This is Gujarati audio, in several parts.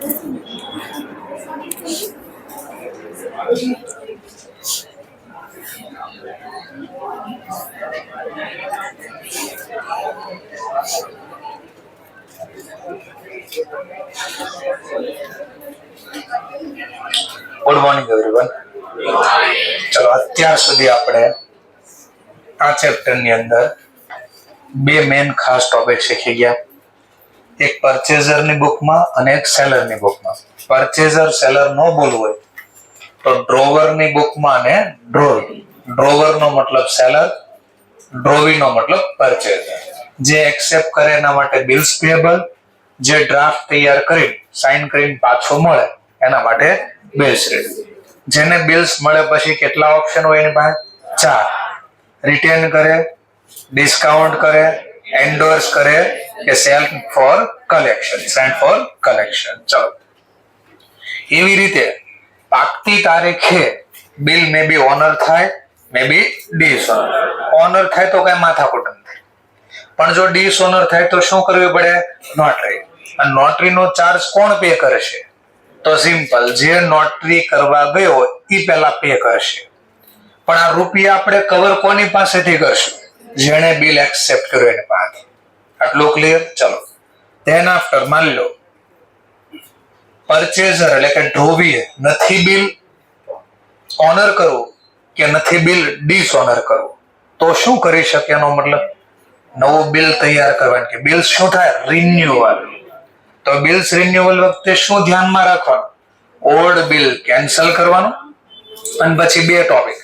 Good morning everyone. ચલો અત્યાર સુધી આપણે આ ચેપ્ટરની અંદર બે મેન ખાસ ટોપિક શીખી ગયા. એક પરચેઝરની બુકમાં અને એક સેલરની બુકમાં. પરચેઝર સેલર નો બોલવું હોય તો ડ્રોવરની બુકમાં અને ડ્રોવરનો મતલબ સેલર, ડ્રોવીનો મતલબ પરચેઝર. જે એક્સેપ્ટ કરે એના માટે બિલ્સ પેયેબલ, જે ડ્રાફ્ટ તૈયાર કરી સાઇન કરીને પાછો મળે એના માટે બિલ્સ રીડ. જેને બિલ્સ મળે પછી કેટલા ઓપ્શન હોય એની પાસે? 4. રિટેન કરે, ડિસ્કાઉન્ટ કરે, એન્ડોર્સ કરે કે સેન્ડ ફોર કલેક્શન. ચલો, એવી રીતે પાકતી તારીખે બિલ મે બી ઓનર થાય, મે બી ડિસઓનર. ઓનર થાય તો કઈ માથાકૂટ નથી, પણ જો ડિસઓનર થાય તો શું કરવું પડે? નોટરી. અને નોટરીનો ચાર્જ કોણ પે કરશે? તો સિમ્પલ, જે નોટરી કરવા ગયો એ પહેલા પે કરશે. પણ આ રૂપિયા આપણે કવર કોની પાસેથી કરશું? જેણે બિલ એક્સેપ્ટ કર્યું એની પાસે. આટલું ક્લિયર? ચલો, ધેન આફ્ટર માની લો પરચેઝર એટલે કે ડ્રોવીએ નથી બિલ ઓનર કરવું કે નથી બિલ ડિસઓનર કરવું, તો શું કરી શકે? એનો મતલબ નવું બિલ તૈયાર કરવાનું. કે બિલ શું થાય? રિન્યુઅલ. તો બિલ્સ રિન્યુઅલ વખતે શું ધ્યાનમાં રાખવાનું? ઓલ્ડ બિલ કેન્સલ કરવાનું. અને પછી બે ટોપિક,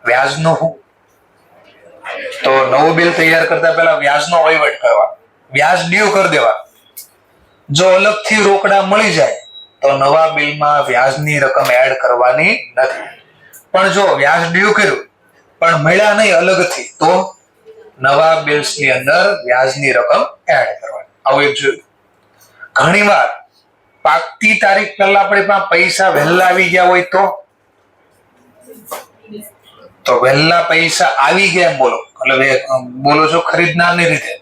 વ્યાજનું શું? તો નવું બિલ તૈયાર કરતા પહેલા વ્યાજનો વહીવટ કરવાનો, વ્યાજ ડ્યુ કરી દેવા. જો અલગથી રોકડા મળી જાય તો નવા બિલમાં વ્યાજની રકમ એડ કરવાની નથી. પણ જો વ્યાજ ડ્યુ કર્યું પણ મળ્યા નહીં અલગથી, તો નવા બિલ્સની અંદર વ્યાજની રકમ એડ કરવાની. આવું એક જોયું. ઘણીવાર પાકતી તારીખ પહેલા આપણી પાસે પૈસા વહેલા આવી ગયા હોય તો વહેલા પૈસા આવી ગયા બોલો, એટલે બોલો છો ખરીદનારની રીતે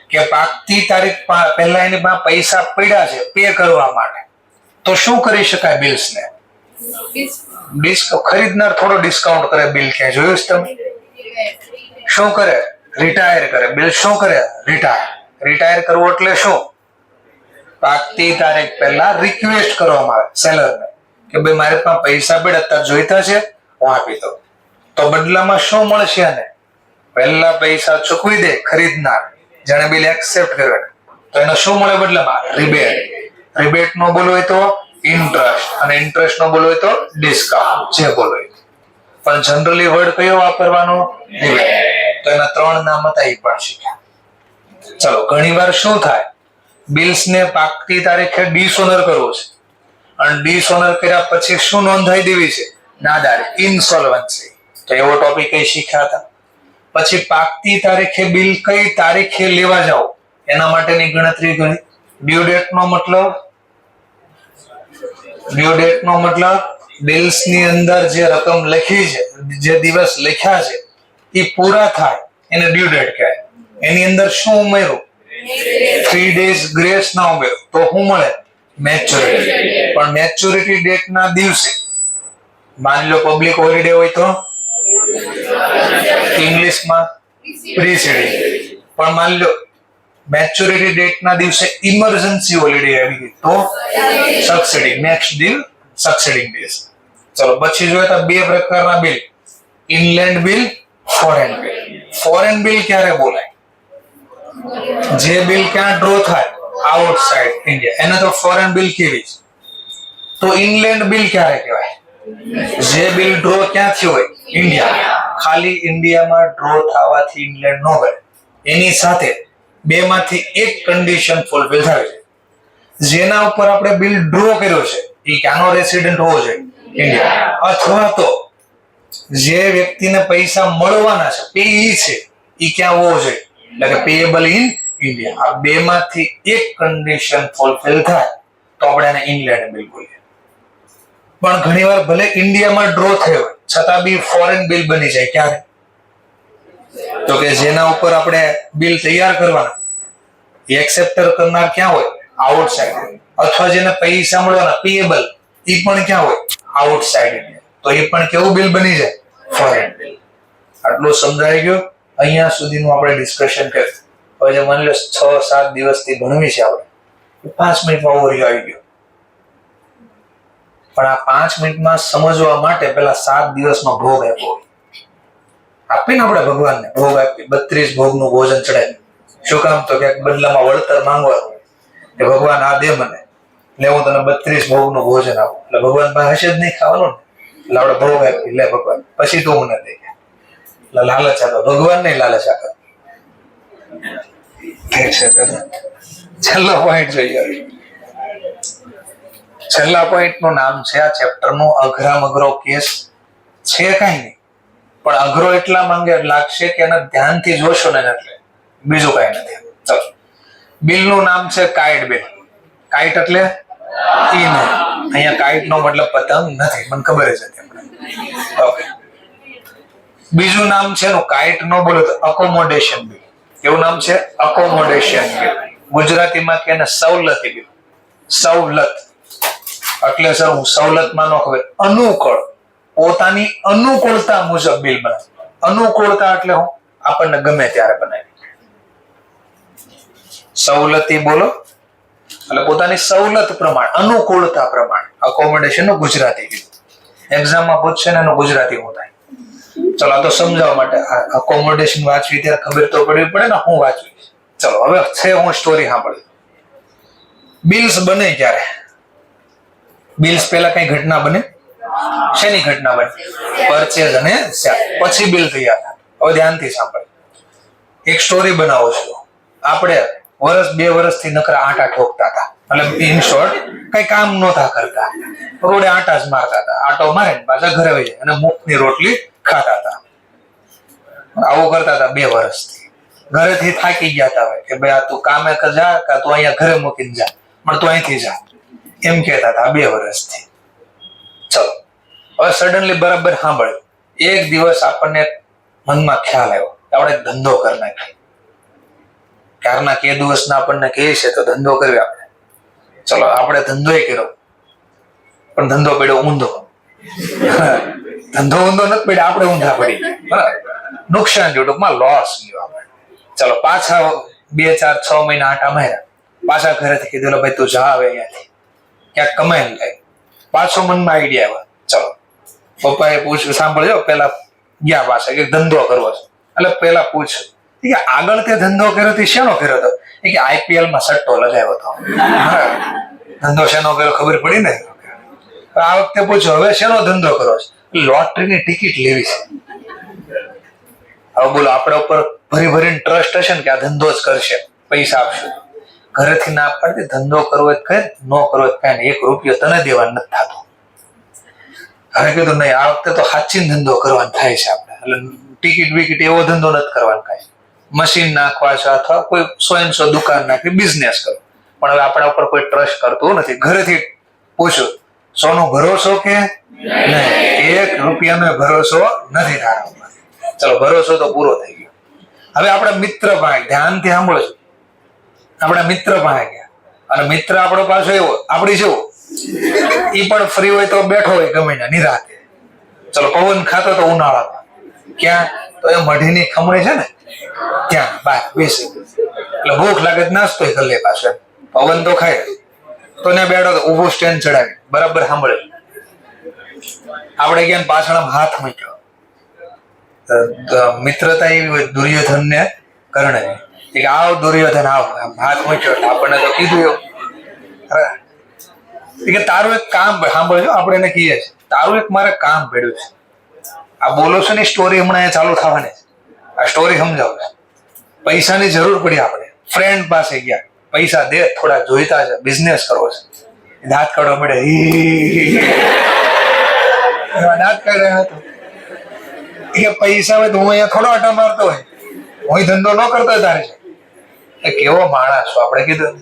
કે પાકતી તારીખ પહેલા એની પાસે પૈસા પડ્યા છે પે કરવા માટે, તો શું કરી શકાય? બિલ્સને ખરીદનાર થોડો ડિસ્કાઉન્ટ કરે. બિલ ક્યાં જોયું છે તમે? શું કરે? રિટાયર કરે. બિલ શું કરે? રિટાયર કરવું એટલે શું? પાકતી તારીખ પહેલા રિક્વેસ્ટ કરવામાં આવે સેલરને કે ભાઈ મારે પાસે પૈસા પડ્યા અત્યારે જોઈતા છે, હું આપી દઉં. તો બદલામાં શું મળશે? એને પહેલા પૈસા ચૂકવી દે ખરીદનાર, જેને બિલ એક્સેપ્ટ કર્યો, તો એને શું મળે બદલામાં? રિબેટ. રિબેટ નો બોલવું હોય તો ઇન્ટરેસ્ટ, અને ઇન્ટરેસ્ટ નો બોલવું હોય તો ડિસ્કાઉન્ટ, જે બોલવું હોય. પણ જનરલી વર્ડ કયો વાપરવાનો? રિબેટ. તો એના 3 નામ હતા, એ પણ શીખ્યા. ચલો, ઘણીવાર શું થાય? બિલ્સને પાકતી તારીખે ડિસઓનર કરવું છે અને ડિસઓનર કર્યા પછી શું નોંધાઈ દેવી છે? નાદારી, ઇન્સોલ્વન્સી. તો એવો ટોપિક કઈ શીખ્યા હતા. પછી પાકતી તારીખે બિલ કઈ તારીખે લેવા જાવ એના માટેની ગણતરી કરી. ડ્યુ ડેટ નો મતલબ બિલ્સ ની અંદર જે રકમ લખી છે, જે દિવસ લખ્યા છે એ પૂરા થાય એને ડ્યુ ડેટ કહેવાય. એની અંદર શું ઉમેરું? 3 days ગ્રેસ ના ઉમેરો તો શું મળે? મેચ્યોરિટી. પણ મેચ્યોરિટી ડેટ ના દિવસે માની લો પબ્લિક હોલિડે હોય તો ઇંગ્લિશમાં પ્રીસીડિંગ. પણ માની લો મેચ્યોરિટી ડેટ ના દિવસે ઇમરજન્સી હોલિડે આવી ગઈ તો સક્સીડિંગ, નેક્સ્ટ ડીલ સક્સીડિંગ ડેઝ. ચલો, પછી જોઈએ તો બે પ્રકારના bill, inland bill, foreign bill. Foreign bill ક્યારે બોલાય? જે બિલ ક્યાં ડ્રો થાય? આઉટસાઇડ ઇન્ડિયા, એને તો ફોરેન બિલ કહેવી છે. તો ઇનલેન્ડ બિલ ક્યારે કહેવાય? જે બિલ ડ્રો ક્યાંથી હોય? ઇન્ડિયા. ખાલી ઇન્ડિયામાં ડ્રો થવાથી ઇંગ્લેન્ડ નો બને. એની સાથે બેમાંથી એક કન્ડિશન ફૂલફિલ થાય છે. જેના ઉપર આપણે બિલ ડ્રો કર્યો છે એ ક્યાંનો રેસિડેન્ટ હોવો જોઈએ? ઇન્ડિયા. અથવા તો જે વ્યક્તિને પૈસા મળવાના છે પેઈ છે એ ક્યાં હોવો જોઈએ? એટલે કે પેએબલ ઇન ઇન્ડિયા. આ બેમાંથી એક કન્ડિશન ફૂલફિલ થાય તો આપણે એને ઇનલેન્ડ બિલ બોલીએ. પણ ઘણીવાર ભલે ઇન્ડિયામાં ડ્રો થયો હોય છતાં બી ફોરેન બિલ બની જાય. ક્યારે? તો કે જેના ઉપર આપણે બિલ તૈયાર કરવાના એ એક્સેપ્ટર કરનાર ક્યાં હોય? આઉટસાઇડ. અથવા જેને પૈસા મળવાના પેએબલ, એ પણ ક્યાં હોય? Outside India. તો એ પણ કેવું બિલ બની જાય? Foreign bill. આટલું સમજાઈ ગયું? અહીંયા સુધીનું આપણે ડિસ્કશન કર્યું. હવે જે માની લો 6-7 દિવસથી ભણવી છે આપણે, 5 મિનિટમાં ઓવરવ્યુ આવી ગયો. પણ આ 5 મિનિટમાં સમજવા માટે પેલા 7 દિવસનો ભોગ આપ્યો. આપીને આપણે ભગવાનને ભોગ આપી, 32 ભોગનું ભોજન ચડાવી. શું કામ? તો ક્યાંક બદલામાં વળતર માંગવાનું કે ભગવાન આ દે મને, એટલે હું તને 32 ભોગનું ભોજન આપું. એટલે ભગવાન પાસે હશે જ નહીં ખાવાનું ને, એટલે આપણે ભોગ આપી, લે ભગવાન પછી તું મને દે. એટલે લાલચ આપે, ભગવાન નહીં લાલચ આપે. છેલ્લો પોઈન્ટ જોઈએ. છેલ્લા પોઈન્ટ નું નામ છે આ ચેપ્ટર નું અઘરામ અઘરો કેસ છે. કઈ નહીં, પણ અઘરો એટલા માંગે લાગશે કે એને ધ્યાનથી જોશો ને, એટલે બીજું કઈ નથી. ચલો, બિલ નું નામ છે કાઇટ બિલ. કાઇટ એટલે ઈ નહીં, અહીંયા કાઇટ નો મતલબ પતંગ નથી, મને ખબર જ હતી. ઓકે, બીજું નામ છે એનું, કાઇટ નો બોલો તો અકોમોડેશન બિલ. કેવું નામ છે? Accommodation bill. ગુજરાતીમાં કે એને સવલતી બિલ. સવલત એટલે સર હું સવલતમાં ન ખબર, અનુકૂળ, પોતાની અનુકૂળતા મુજબ બિલ બનાવે. અનુકૂળતા એટલે હું આપણને ગમે ત્યારે બનાવી. સવલતી બોલો એટલે પોતાની સવલત પ્રમાણે, અનુકૂળતા પ્રમાણે. અકોમોડેશન નું ગુજરાતી બિલ એક્ઝામમાં પૂછશે ને એનું ગુજરાતી હું થાય. ચલો, આ તો સમજાવવા માટે. અકોમોડેશન વાંચવી ત્યારે ખબર તો પડવી પડે ને હું વાંચવી. ચલો, હવે છે હું સ્ટોરી સાંભળી. બિલ્સ બને ક્યારે? બિલ્સ પહેલા કઈ ઘટના બને? શેની ઘટના બને? પરચેઝ અને સેલ. પછી બિલ તૈયાર થાય. હવે ધ્યાનથી સાંભળ. એક સ્ટોરી બનાવો છો. આપણે વર્ષ 2 વર્ષથી નકરા આટા ઠોકતા હતા. એટલે ઇન શોર્ટ કઈ કામ નહોતા કરતા, રોડે આટા જ મારતા હતા. આટો મારે પાછા ઘરે વહી જાય અને મુખની રોટલી ખાતા હતા. આવું કરતા હતા 2 વર્ષથી. ઘરેથી થાકી ગયા હતા કે ભાઈ આ તું કામે જા, કે તું અહીંયા ઘરે મૂકીને જા, પણ તું અહીંથી જા, એમ કહેતા હતા 2 વર્ષથી. ચલો, હવે સડનલી બરાબર સાંભળ્યું. એક દિવસ આપણને મનમાં ખ્યાલ આવ્યો કે આપણે ધંધો કરી નાખીએ. ક્યારના કે દિવસના આપણને કહે છે તો ધંધો કરવી આપણે. ચલો, આપણે ધંધો કર્યો, પણ ધંધો પડ્યો ઊંધો. ધંધો ઊંધો નથી પડ્યો, આપણે ઊંધા પડી. નુકસાન જો ટૂંકમાં લોસ ગયો આપણે. ચલો, પાછા 2, 4, 6 મહિના આટા માર્યા. પાછા ઘરેથી કીધું ભાઈ તું જા આવે અહીંયાથી, ક્યાંક કમાઈ લે. પાછો મનમાં આઈડિયા આવ્યો. ચલો, પપ્પાએ પૂછ્યું, સાંભળજો, પેલા ગયા પાછા કે ધંધો કરવો છે. એટલે પેલા પૂછ્યું કે આગળ તે ધંધો કર્યો તે શેનો કર્યો હતો? કે IPL માં સટ્ટો લગાવ્યો હતો. ધંધો શેનો કર્યો ખબર પડી ને. આ વખતે પૂછ્યું હવે શેનો ધંધો કરો છે? લોટરીની ટિકિટ લેવી છે. હવે બોલો, આપણા ઉપર ભરીને ટ્રસ્ટ હશે ને કે આ ધંધો જ કરશે, પૈસા આપશું. ઘરેથી ના પાડતી, ધંધો કરવો જ કઈ, ન કરવો જ કઈ, 1 રૂપિયો તને દેવાનો નથી થતો. હવે કીધું નહીં, આ વખતે તો સાચી ધંધો કરવાનો થાય છે આપણે. એટલે ટિકિટ વિકિટ એવો ધંધો નથી કરવાનો કઈ. મશીન નાખવા છે અથવા કોઈ 100 દુકાન નાખી બિઝનેસ કરો. પણ હવે આપણા ઉપર કોઈ ટ્રસ્ટ કરતું નથી. ઘરેથી પૂછ્યું, સોનો ભરોસો કે નહીં? 1 રૂપિયાનો ભરોસો નથી તારા ઉપર. ચલો, ભરોસો તો પૂરો થઈ ગયો. હવે આપણા મિત્ર પાસે, ધ્યાનથી સાંભળો છો, આપણા મિત્ર પાસે ગયા અને મિત્ર આપણો પાછો એવો આપણી જેવો, એ પણ ફ્રી હોય તો બેઠો હોય ગમે ના નિરાતે. ચલો, પવન ખાતો તો ઉનાળામાં ક્યાં? તો એ મઢીની ખમણી છે ને ત્યાં બહાર બેસી. એટલે ભૂખ લાગે નાસ્તો કરી લે પાછો. પવન તો ખાય તો ને બેઠો તો ઊભો સ્ટેન્ડ ચડાવી. બરાબર સાંભળે. આપણે ક્યાં પાછળ હાથ મૂક્યો. મિત્રતા એવી હોય દુર્યોધન ને કર્ણ, કે આવ દુર્યોધન આવ, હાથ મૂક્યો એટલે આપણને તો કીધું એવું કે તારું એક કામ સાંભળજો. આપણે એને કહીએ છીએ તારું એક મારે કામ પડ્યું છે. આ બોલો છો ને સ્ટોરી હમણાં ચાલુ થવાની છે. આ સ્ટોરી સમજાવું છે. પૈસાની જરૂર પડી, આપણે ફ્રેન્ડ પાસે ગયા, પૈસા દે, થોડા જોઈતા છે, બિઝનેસ કરવો છે. દાંત કાઢવા મળે, દાંત કાઢ્યા હતો કે પૈસા હોય તો હું અહીંયા થોડો આટા મારતો હોય, હું ધંધો ન કરતો હોય તારે છે. કેવો માણસ છો? આપણે કીધું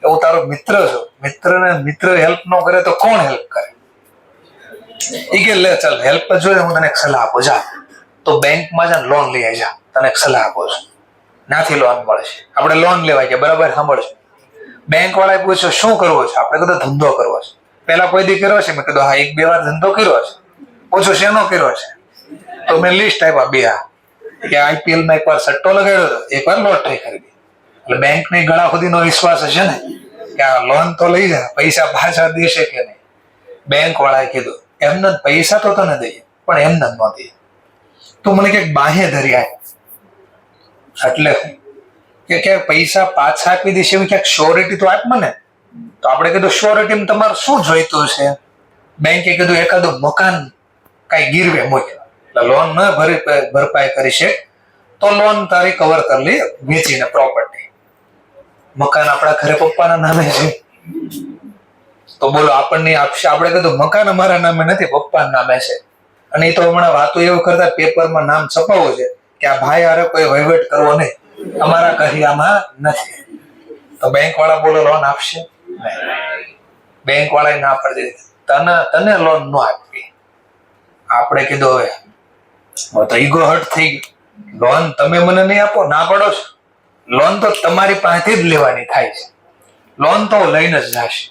કે હું તારો મિત્ર છું. મિત્રને મિત્ર હેલ્પ ન કરે તો કોણ હેલ્પ કરે? એ કે લે ચાલ હેલ્પ જોઈએ, હું તને એક સલાહ આપું. જા તો બેંકમાં જા, લોન લઈ આવી જા, તને એક સલાહ આપું છું. નાથી લોન મળશે. આપણે લોન લેવાય કે બરાબર સાંભળશે. બેંક વાળાએ પૂછ્યું શું કરવો છે? આપણે કીધું ધંધો કરવો છે. પેલા કોઈ દી કર્યો છે? મેં કીધું હા 1-2 વાર ધંધો કર્યો છે. પૂછો શેનો કર્યો છે? તો મેં લિસ્ટ આપ્યા 2 કે IPL માં એકવાર સટ્ટો લગાડ્યો હતો, એકવાર લોટરી ખરીદી. એટલે બેંક ની ગળા સુધીનો વિશ્વાસ હશે ને કે આ લોન તો લઈ જાય, પૈસા પાછા દેશે કે નહીં. બેંક વાળાએ કીધું એમને પૈસા તો તને દઈએ પણ એમને ન દઈએ, તું મને ક્યાંક બાહે ધરી આય. એટલે કે પૈસા પાછા આપી દેશે એવી ક્યાંક શ્યોરિટી તો આપ મને. તો આપણે કીધું શ્યોરિટી તમારે શું જોઈતું છે? બેંકે કીધું એકાદું મકાન કઈ ગીરવે મૂકે, એટલે લોન ન ભરપાઈ કરી છે તો લોન તારી કવર કરી લે વેચીને પ્રોપર્ટી. મકાન આપણા ઘરે પપ્પાના નામે છે તો બોલો આપણને આપશે? આપણે કીધું મકાન અમારા નામે નથી, પપ્પાના નામે છે. અને એ તો હમણાં વાતો એવું કરતા પેપરમાં નામ છપાવવું છે કે આ ભાઈ હારે કોઈ વહીવટ કરવો નહીં, અમારા કરિયામાં નથી. તો બેંક વાળા બોલો લોન આપશે? બેંક વાળા ના પાડી દીધી, તને લોન ન આપવી. આપણે કીધું હવે તો ઈગો હર્ટ થઈ ગયું. લોન તમે મને નહીં આપો, ના પડો છો? લોન તો તમારી પાસેથી જ લેવાની થાય છે. લોન તો લઈને જ જશે.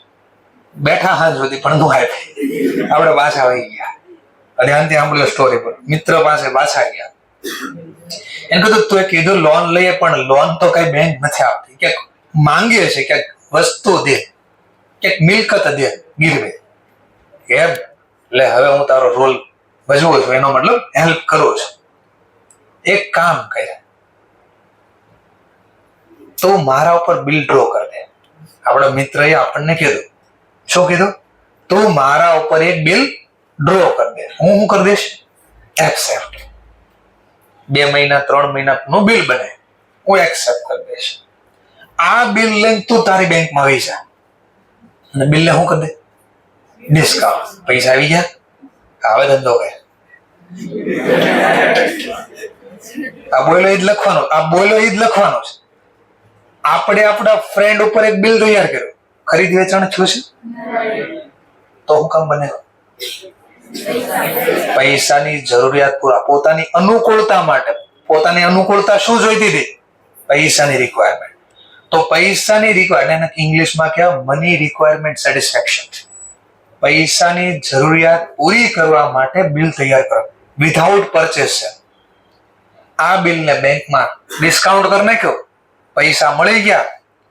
બેઠા હા સુધી પણ નું આપે. આપણે પાછા આવી ગયા. ધ્યાનથી સાંભળ્યો સ્ટોરી પર. મિત્ર પાસે પાછા ગયા. એને કીધું તું કીધું લોન લઈએ પણ લોન તો કઈ બેંક નથી આપતી, ક્યાંક માંગીએ છે, ક્યાંક વસ્તુ દે, ક્યાંક મિલકત દે ગીરવે. એમ એટલે હવે હું તારો રોલ ભજવું છું, એનો મતલબ હેલ્પ કરું છું. એક કામ કરે, તું મારા ઉપર બિલ ડ્રો કરી દે. આપણા મિત્રએ આપણને કીધું, શું કીધું? તું મારા ઉપર એક બિલ ડ્રો કરી દે. હું શું કરી દઈશ? એક્સેપ્ટ. 2 મહિના 3 મહિનાનું બિલ બને, હું એક્સેપ્ટ કરી દઈશ. આ બિલ લઈને તું તારી બેંકમાં વહી જા અને બિલને શું કરી દે? ડિસ્કાઉન્ટ. પૈસા આવી ગયા, હવે ધંધો કરે. આ બોલો એ જ લખવાનો, આ બોલો એ જ લખવાનો છે. આપણે આપણા ફ્રેન્ડ ઉપર એક બિલ તૈયાર કર્યો, ખરીદ વેચાણ થયું છે તો હું કામ બને? પૈસાની જરૂરિયાત પૂરા, પોતાની અનુકૂળતા માટે. પોતાની અનુકૂળતા શું જોઈતી હતી? પૈસાની રિક્વાયરમેન્ટ. તો પૈસાની રિક્વાયરમેન્ટ ઇંગ્લિશમાં કહેવાય મની રિક્વાયરમેન્ટ સેટિસ્ફેક્શન. પૈસાની જરૂરિયાત પૂરી કરવા માટે બિલ તૈયાર કરો વિધાઉટ પરચેસ છે. આ બિલને બેંકમાં ડિસ્કાઉન્ટ કરી નાખ્યો, પૈસા મળી ગયા,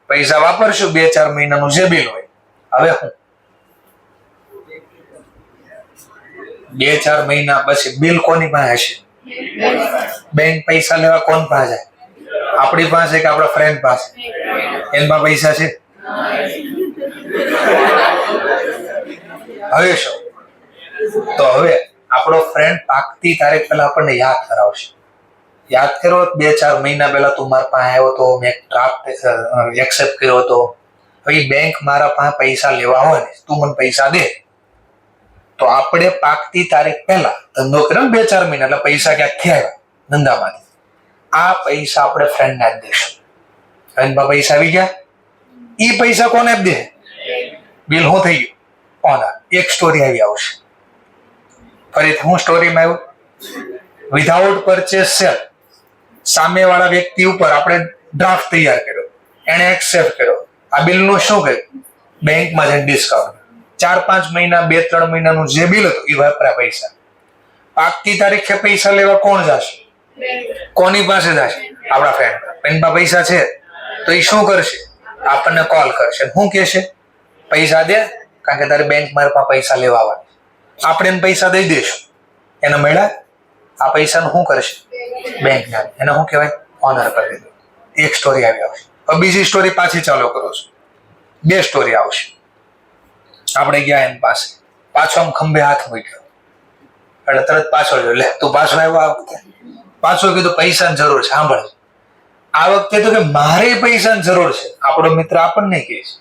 પૈસા વાપરશું 2-4 મહિનાનું જે બિલ હોય. હવે હું 2-4 મહિના પછી બિલ કોની પાસે હશે? બેંક પૈસા લેવા કોણ પાસે જાય? આપણી પાસે કે આપણા ફ્રેન્ડ પાસે? એમાં પૈસા છે? હવે શું? તો હવે આપણો ફ્રેન્ડ પાકતી તારીખ પહેલા આપણને યાદ કરાવશે. યાદ કરો 2-4 મહિના પહેલા તું મારા પાસે આવ્યો તો, મેં ડ્રાફ્ટ એક્સેપ્ટ કર્યો હતો. હવે બેંક મારા પાસે પૈસા લેવા હોય ને, તું મને પૈસા દે. તો આપણે પાકતી તારીખ પહેલા ધંધો કર્યો 2-4 મહિના, એટલે પૈસા ક્યાંકથી આવ્યા ધંધામાંથી. આ પૈસા આપણે ફ્રેન્ડને આપી દઈશું. ફ્રેન્ડમાં પૈસા આવી ગયા, એ પૈસા કોને આપી દે? બિલ શું થઈ ગયું? ઓનર. એક સ્ટોરી આવી આવશે. ફરીથી હું સ્ટોરીમાં આવ્યું, વિધાઉટ પરચેસ સેલ. સામેવાળા વ્યક્તિ ઉપર આપણે ડ્રાફ્ટ તૈયાર કર્યો, એને એક્સેપ્ટ કર્યો. આ બિલનું શું કર્યું? બેંકમાં જઈને ડિસ્કાઉન્ટ. 4-5 મહિના 2-3 મહિનાનું જે બિલ હતું એ વાપર્યા પૈસા. પાકતી તારીખે પૈસા લેવા કોણ જશે? કોની પાસે જશે? આપણા ફ્રેન્ડ. એના પૈસા છે તો એ શું કરશે? આપણને કોલ કરશે. શું કહેશે? પૈસા દે, કારણ કે તારી બેંક મારા પાસે પૈસા લેવા આવવાની. આપણે એને પૈસા દઈ દઈશું. એને મળ્યા, આ પૈસાનું શું કરશે? બેંક ના. એને શું કહેવાય? ઓનર કરી દીધું. એક સ્ટોરી આવી આવશે. હવે બીજી સ્ટોરી પાછી ચાલુ કરો છો. 2 સ્ટોરી આવશે. આપણે ગયા એની પાસે, પાછો આમ ખંભે હાથ મૂક્યો એટલે તરત પાછો જો, લે તું પાછો આવ્યો આ વખતે? પાછો કીધું પૈસાની જરૂર છે. સાંભળ, આ વખતે તો કે મારે પૈસાની જરૂર છે. આપણો મિત્ર આપણને કહે છે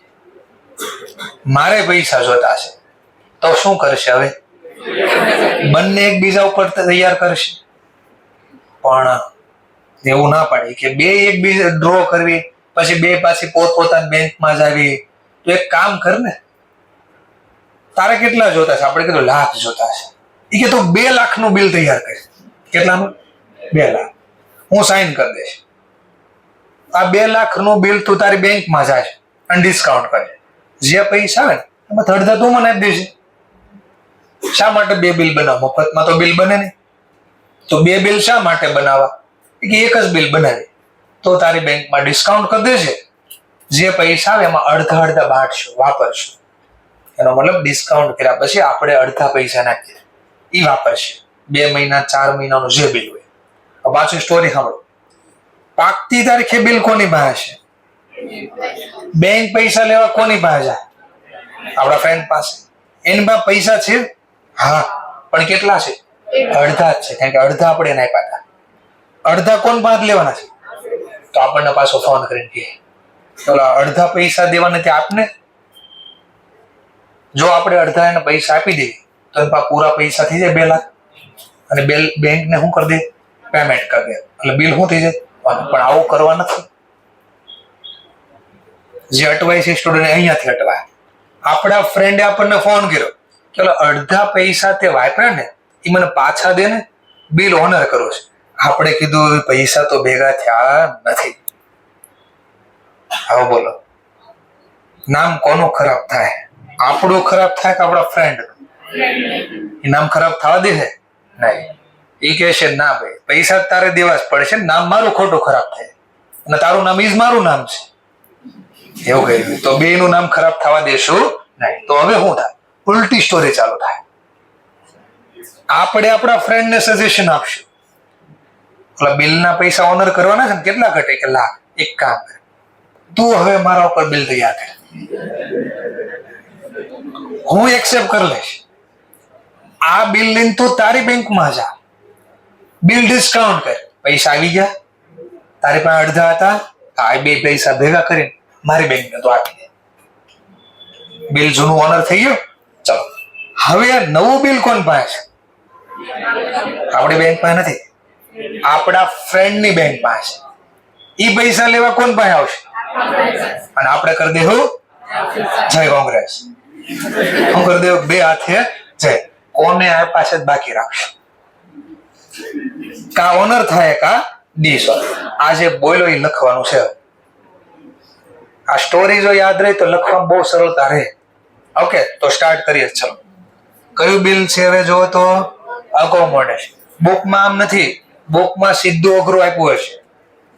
મારે પૈસા જોતા છે. તો શું કરશે હવે? બંને એકબીજા ઉપર તૈયાર કરશે. પણ એવું ના પાડી કે 2 એકબીજા ડ્રો કરવી, પછી 2 પાછી પોતપોતાની બેંકમાં જ આવી. તો એક કામ કર ને, તારે કેટલા જોતા છે? આપણે કીધું લાખ જોતા છે. એ કે તું 2 લાખનું બિલ તૈયાર કરે. કેટલાનું? 2 લાખ. હું સાઈન કરી દઈશ. આ 2 લાખનું બિલ તું તારી બેંકમાં જાય, અને ડિસ્કાઉન્ટ કરે. જે પૈસા આવે ને એમાં અડધા તું મને આપી દેશે. શા માટે બે બિલ બનાવ? મફતમાં તો બિલ બને નહીં. તો બે બિલ શા માટે બનાવવા? કે એક જ બિલ બનાવી તો તારી બેંકમાં ડિસ્કાઉન્ટ કરી દેશે. જે પૈસા આવે એમાં અડધા અડધા બાંટશું, વાપરશું. એનો મતલબ ડિસ્કાઉન્ટ કર્યા પછી આપણે અડધા પૈસા નાખીએ, એ વાપરશે. 2 મહિના 4 મહિનાનું જે બિલ હોય. પાછી સ્ટોરી સાંભળો. પાકતી તારીખે બિલ કોની પાસે છે? બેંક પૈસા લેવા કોની પાસે જાય? આપણા ફ્રેન્ડ પાસે. એની પાસે પૈસા છે? હા, પણ કેટલા છે? અડધા જ છે, કારણ કે અડધા આપણે એને આપ્યા હતા. અડધા કોણ પાસે લેવાના છે? તો આપણને પાછો ફોન કરીને કહે ઓલા અડધા પૈસા દેવાના તે આપને. જો આપણે અડધા એને પૈસા આપી દઈએ તો એના પાસે પૂરા પૈસા થઈ જાય 2 લાખ, અને બેંકને શું કરી દે? પેમેન્ટ કરી દે. એટલે બિલ શું થઈ જાય? પણ આવું કરવા નથી. જે અટવાય છે સ્ટુડન્ટ અહીંયાથી અટવાય. આપણા ફ્રેન્ડે આપણને ફોન કર્યો કે અડધા પૈસા તે વાપર્યા ને એ મને પાછા દે ને, બિલ ઓનર કરો છે. આપણે કીધું પૈસા તો ભેગા થયા નથી. હવે બોલો, નામ કોનું ખરાબ થાય? આપણું ખરાબ થાય કે આપણા ફ્રેન્ડ? એ નામ ખરાબ થવા દે છે? નહીં. એ કહે છે ના ભાઈ, પૈસા તારે દેવા જ પડશે, નામ મારું ખોટું ખરાબ થાય અને તારું નામ ઈજ મારું નામ છે એવું કહ્યું. તો બેનું નામ ખરાબ થવા દેશું નહીં. તો હવે શું થાય? ઉલટી સ્ટોરી ચાલુ થાય. આપણે આપણા ફ્રેન્ડને સજેશન આપશું, ઓલા બિલના પૈસા ઓનર કરવાના છે ને, કેટલા ઘટે? કે લાખ. એક કામ કર, તું હવે મારા ઉપર બિલ તૈયાર કર, હું એક્સેપ્ટ કરી લઈશ. આ બિલ લઈને તું તારી બેંકમાં જા, બિલ ડિસ્કાઉન્ટ કર. પૈસા આવી ગયા, તારી પાસે અડધા હતા, આ બે પૈસા ભેગા કરીને મારી બેંકને તો આપી દે. બિલ જૂનું ઓનર થઈ ગયું. ચલો, હવે નવું બિલ કોણ પાસે છે? આપણી બેંક પાસે નથી, આપણા ફ્રેન્ડની બેંક પાસે. ઈ પૈસા લેવા કોણ પાસે આવશે? અને આપણે કરી દેવું જય કોંગ્રેસ. હું કરી દેવું 2 હાથે જય. કોને આ પાસે જ બાકી રાખશે? કા ઓનર થાય કા ડીસ. આ જે બોલ્યો એ લખવાનું છે. આ સ્ટોરી જો યાદ રહી તો લખવામાં બહુ સરળતા રહે. ઓકે, તો સ્ટાર્ટ કરીએ. ચલો, કયું બિલ છે હવે જો તો? અકોમોડેશન. બુકમાં આમ નથી, બુકમાં સીધું અઘરું આપ્યું હશે.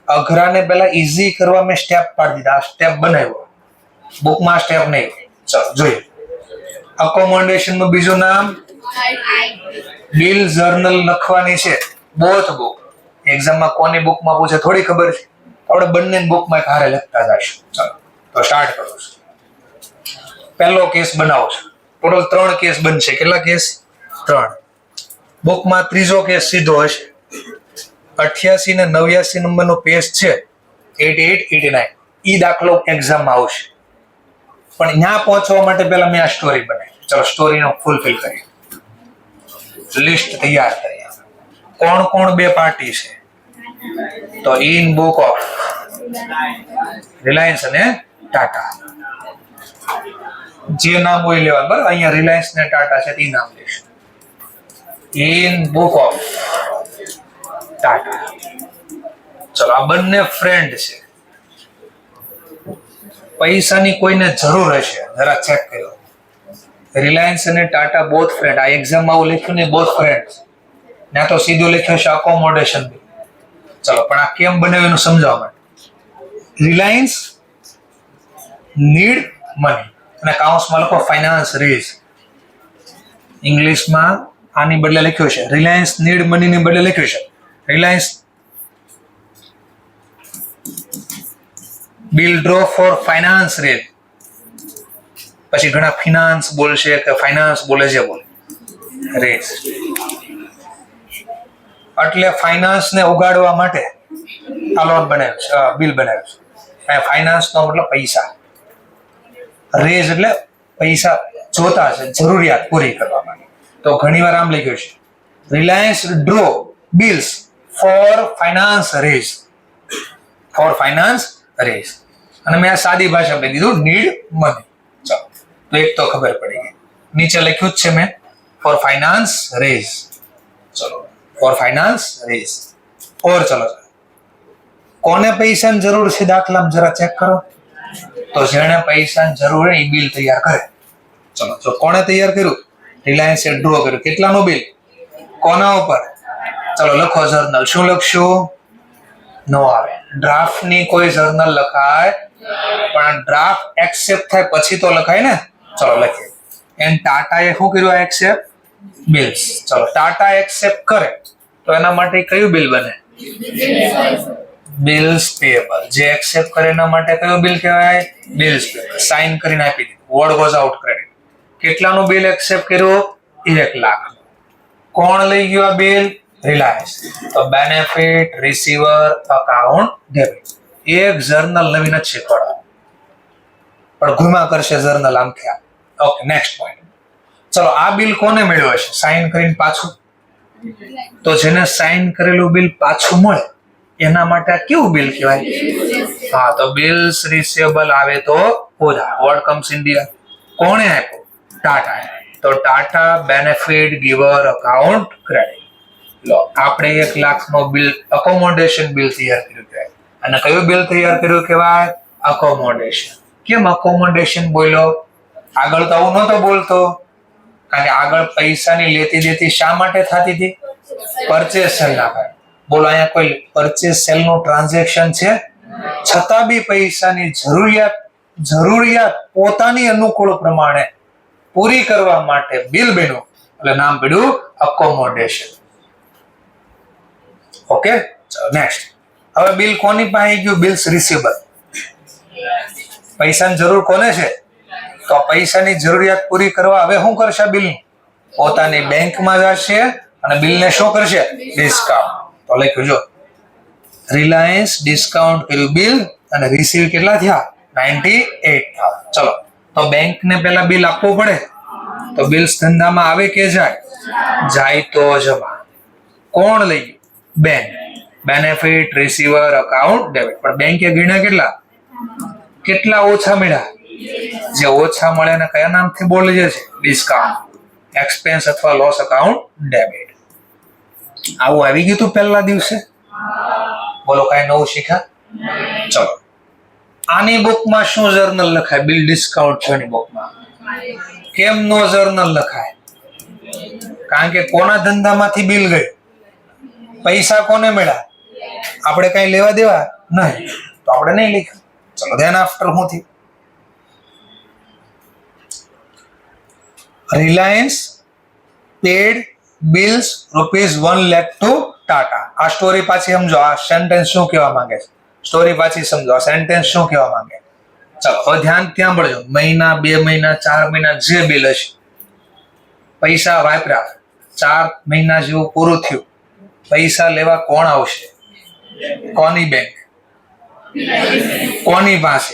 અઘરાને પેલા ઈઝી કરવા મેં સ્ટેપ પાડી દીધા. આ સ્ટેપ બનાવ્યો, બુકમાં સ્ટેપ નહીં. ચલો જોઈએ. અકોમોડેશન નું બીજું નામ બિલ જર્નલ લખવાની છે. Both book. એક્ઝામમાં કોની બુકમાં પૂછે થોડી ખબર છે. આપણે બંને બુકમાં એક હારે લખતા જઈશું. ચલો, તો સ્ટાર્ટ કરું છું. પહેલો કેસ બનાવો છું. ટોટલ 3 કેસ બનશે. કેટલા કેસ? 3. બુકમાં ત્રીજો કેસ સીધો હશે. 88 ને 89 નંબરનો પેજ છે. 88, 89. ઈ દાખલો એક્ઝામમાં આવશે. પણ ત્યાં પહોંચવા માટે પહેલા મેં આ સ્ટોરી બનાવી. ચલો, સ્ટોરીનો ફૂલફિલ કરીએ. લિસ્ટ તૈયાર કરીએ. કોણ કોણ બે પાર્ટી છે? તો ઇન બુક ઓફ રિલાયન્સ અને ટાટા. જે નામ હોય લેવા. બરાબર, અહીંયા રિલાયન્સ ને ટાટા છે, એ નામ લઈશું. In book of Tata. ચલો, આ બંને ફ્રેન્ડ છે. પૈસાની કોઈને જરૂર હશે, જરા ચેક કરો. રિલાયન્સ અને ટાટા બોથ ફ્રેન્ડ. આ એક્ઝામમાં આવું લખ્યું ને, બોથ ફ્રેન્ડ. ત્યાં તો સીધું લખ્યું છે અકોમોડેશન. ચલો, પણ આ કેમ બનાવ્યું એનું સમજાવવા માટે. રિલાયન્સ નીડ મની અને કાઉન્સમાં લખો ફાઇનાન્સ રેઝ. ઇંગ્લિશમાં આની બદલે લખ્યું છે રિલાયન્સ નીડ મની ની બદલે લખ્યું છે Reliance bill draw for finance raise. પછી ઘણા ફિનાન્સ બોલશે કે ફાઇનાન્સ બોલે છે, બોલે રેઝ. એટલે ફાઇનાન્સ ને ઉગાડવા માટે આ લોન બનાવ્યું છે, બિલ બનાવ્યું છે. ફાઇનાન્સ નો મતલબ પૈસા, રેઝ એટલે પૈસા જોતા છે, જરૂરિયાત પૂરી કરવા માટે. તો ઘણીવાર આમ લખ્યું છે Reliance draw bills for finance raise. For finance raise. અને મેં આ સાદી ભાષા મેં કીધું નીડ મની. ચાલો, તો એક તો ખબર પડી ગઈ. નીચે લખ્યું જ છે મેં ફોર ફાઇનાન્સ રેઝ. ચલો, ફોર ફાઇનાન્સ રેઝ. ઓર ચલો, કોને પૈસાની જરૂર છે દાખલામાં જરા ચેક કરો. તો જેને પૈસાની જરૂર હોય એ બિલ તૈયાર કરે. ચલો, તો કોણે તૈયાર કર્યું? રિલાયન્સે ડ્રો કર્યું. કેટલાનું બિલ? કોના ઉપર? ચલો લખો જર્નલ. શું લખશું? નો આવે. ડ્રાફ્ટ ની કોઈ જર્નલ લખાય પણ ડ્રાફ્ટ એક્સેપ્ટ થાય પછી તો લખાય ને. ચલો લખીએ. એન ટાટાએ શું કર્યું? Accept bills. ચલો, ટાટા એક્સેપ્ટ કરે તો એના માટે કયું બિલ બને? Bills payable. જે એક્સેપ્ટ કરે એના માટે કયું બિલ કહેવાય? Bills payable. સાઇન કરીને આપી દીધું. Word goes out credit. કેટલાનું બિલ એક્સેપ્ટ કર્યું? 1 લાખ. કોણ લઈ ગયું આ બિલ? રિલાયન્સ. તો બેનિફિટ રિસીવર અકાઉન્ટ ડેબિટ. એક જર્નલ નવીન જ શીખવાડો પણ ઘુમા કરશે જર્નલ આમ થયા. Okay, next point. ચલો, આ બિલ કોને મળ્યો હશે? સાઇન કરીને પાછું. તો જેને સાઇન કરેલું બિલ પાછું મળે એના માટે કેવું બિલ કહેવાય? હા, તો બિલ્સ રિસીવેબલ આવે તો ઓધા. Word comes in the. કોણે આપ્યો? ટાટા. તો Tata benefit giver account credit. લો, આપણે 1 લાખનો બિલ અકોમોડેશન બિલ તૈયાર કર્યું કહેવાય. અને કયું બિલ તૈયાર કર્યું કહેવાય? અકોમોડેશન. કેમ અકોમોડેશન બોલ્યો? આગળ તો આવું નહોતો બોલતો, કારણ કે આગળ પૈસાની લેતી દેતી શા માટે થતી હતી? પરચેસ સેલ ના ભાઈ. બોલો, અહીંયા કોઈ પરચેસ સેલ નું ટ્રાન્ઝેક્શન છે? છતાં બી પૈસાની જરૂરિયાત પોતાની અનુકૂળ પ્રમાણે પૂરી કરવા માટે બિલ બન્યું એટલે નામ પડ્યું અકોમોડેશન. ઓકે, ચલો નેક્સ્ટ. હવે બિલ કોની પાસે આવી ગયું? Bills receivable. પૈસાની જરૂર કોને છે? તો પૈસાની જરૂરિયાત પૂરી કરવા હવે શું કરશે? બિલ પોતાની બેંકમાં જશે અને બિલને શું કરશે? ડિસ્કાઉન્ટ. તો લખ્યું જો, રિલાયન્સ ડિસ્કાઉન્ટ કર્યું બિલ અને રિસીવ કેટલા થયા? 98,000. ચલો, તો બેંકને પહેલા બિલ આપવું પડે. તો બિલ્સ ધંધામાં આવે કે જાય? જાય તો જમા. કોણ લઈ ગયું? Bank. Benefit receiver account debit. પણ બેંકે ગણ્યા કેટલા? કેટલા ઓછા મળ્યા? જે ઓછા મળે ને કયા નામથી બોલે છે? ડિસ્કાઉન્ટ. એક્સપેન્સ અથવા લોસ અકાઉન્ટ ડેબિટ. આવું આવી ગયું તું પહેલા દિવસે? બોલો, કઈ નવું શીખ્યા? ચલો, આની બુકમાં શું જર્નલ લખાય? બિલ ડિસ્કાઉન્ટ છે એની બુકમાં. કેમ નો જર્નલ લખાય? કારણ કે કોના ધંધામાંથી બિલ ગઈ? પૈસા કોને મળ્યા? આપણે કઈ લેવા દેવા નહીં, તો આપણે નહીં લખ્યું. ચલો, ધ્યાન આફ્ટર શું થયું? Reliance paid bills ₹1 lakh to Tata. આ સ્ટોરી પાછી સમજો. આ સેન્ટેન્સ શું કહેવા માંગે છે? સ્ટોરી પાછી સમજો. આ સેન્ટેન્સ શું કહેવા માંગે? ચલો, હવે ધ્યાન ત્યાં પડજો. મહિના, 2 મહિના, 4 મહિના જે બિલ હશે, પૈસા વાપર્યા, 4 મહિના જેવું પૂરું થયું, પૈસા લેવા કોણ આવશે? કોની બેંક? કોની પાસે?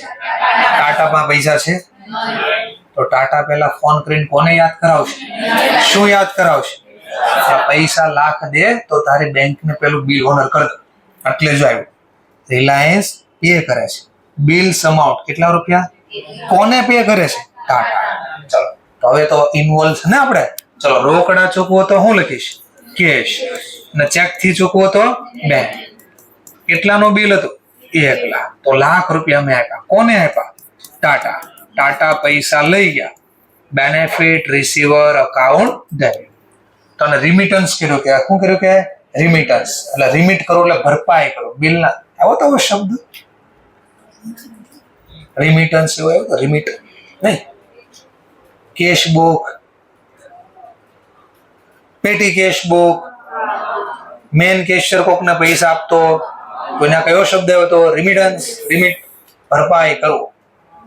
ટાટા પાસે પૈસા છે? તો ટાટા પહેલા ફોન કરીને કોને યાદ કરાવશે? શું યાદ કરાવશે? પૈસા લાખ દે તો તારી બેંકને પેલું બિલ ઓનર કરી દે. એટલે જો આવ્યું, રિલાયન્સ પે કરે છે. બિલ્સ અમાઉન્ટ કેટલા રૂપિયા? કોને પે કરે છે? ટાટા. ચલો, તો હવે તો ઇન્વોલ્વ છે ને આપણે. ચલો, રોકડા ચૂકવો તો હું લખીશ? કેશ. અને ચેક થી ચૂકવો તો બેંક. કેટલાનું બિલ હતું? 1 લાખ. તો લાખ રૂપિયા મેં આપ્યા. કોને આપ્યા? ટાટા. ટાટા પૈસા લઈ ગયા. Benefit receiver account debit. તો રિમિટન્સ કર્યું કે શું કર્યું કે? રિમિટન્સ. એટલે રિમિટ કરો એટલે ભરપાઈ કરો બિલના. આવો તો શબ્દ રિમિટન્સ એવો આવ્યો તો રિમિટ નહીં. કેશ બુક, પેટી કેશ બુક, મેન કેશિયર કોકને પૈસા આપતો, કોઈના કયો શબ્દ આવ્યો તો? રિમિટન્સ. રિમિટ, ભરપાઈ કરવું.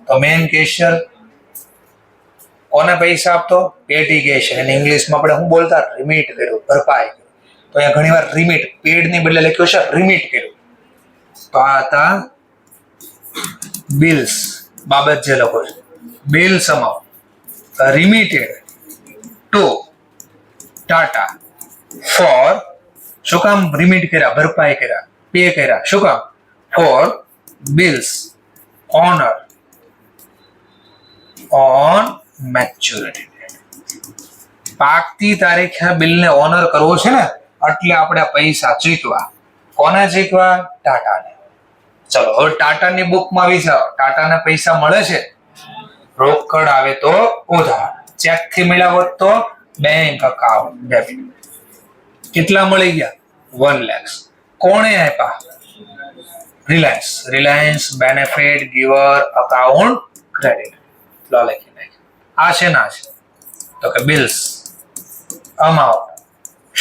તો મેન કેશિયર કોને પૈસા આપતો? પેટી કેશિયર. અને ઇંગ્લિશમાં આપણે શું બોલતા? રિમિટ કર્યું, ભરપાઈ કર્યું. તો અહીંયા ઘણીવાર રિમિટ, પેડ ની બદલે લખ્યું છે રિમિટ કર્યું. તો આ હતા બિલ્સ બાબત જે લખો છે. Bills amount remitted to Tata for. શું કામ રિમિટ કર્યા? ભરપાઈ કર્યા, પે કર્યા. શું કામ? For bills honour on maturity date. પાકતી તારીખે બિલને ઓનર કરવો છે ને, એટલે આપણે પૈસા ચૂકવા. કોને ચૂકવા? ટાટાને. ચલો હવે ટાટાની બુકમાં વિચારો, ટાટાના પૈસા મળે છે, રોકડ આવે તો ઉધાર, ચેક થી મળ્યા હોત તો બેંક અકાઉન્ટ ડેબિટ. કેટલા મળી ગયા? 1 લાખ. કોણે આપ્યા? Reliance. Reliance benefit giver account credit. લો લખી નાખ. આ છે ના છે તો કે બિલ્સ અમાઉન્ટ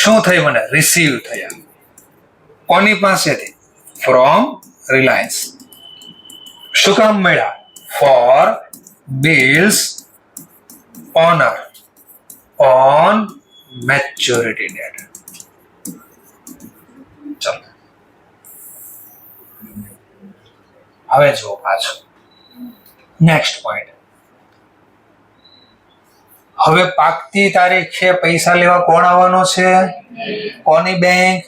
શું થઈ? મને રિસીવ થયા. કોની પાસેથી? ફ્રોમ રિલાયન્સ. શું કામ મળ્યા? For bills honour on maturity date. ચલો હવે જો પાછું નેક્સ્ટ પોઈન્ટ. હવે પાકતી તારીખે પૈસા લેવા કોણ આવવાનો છે? કોની બેંક?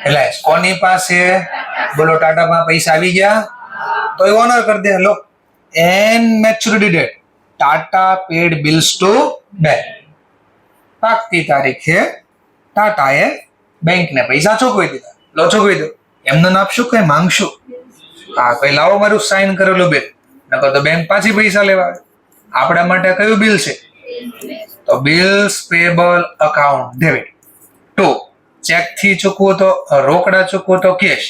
રિલાયન્સ. કોની પાસે? બોલો ટાટામાં પૈસા આવી ગયા તો એ ઓનર કરી દે. લો on maturity date Tata paid bills to bank. પાકતી તારીખે ટાટાએ બેંકને પૈસા ચૂકવી દીધા. લો ચૂકવી દો. એમને આપશું કઈ માંગશું? હા કઈ લાવો મારું સાઇન કરેલું બિલ, નકર તો બેંક પાછી પૈસા લેવા આવે. આપણા માટે કયું બિલ છે? તો bills payable account debit. To check થી ચૂકવું તો રોકડા ચૂકવું તો કેશ,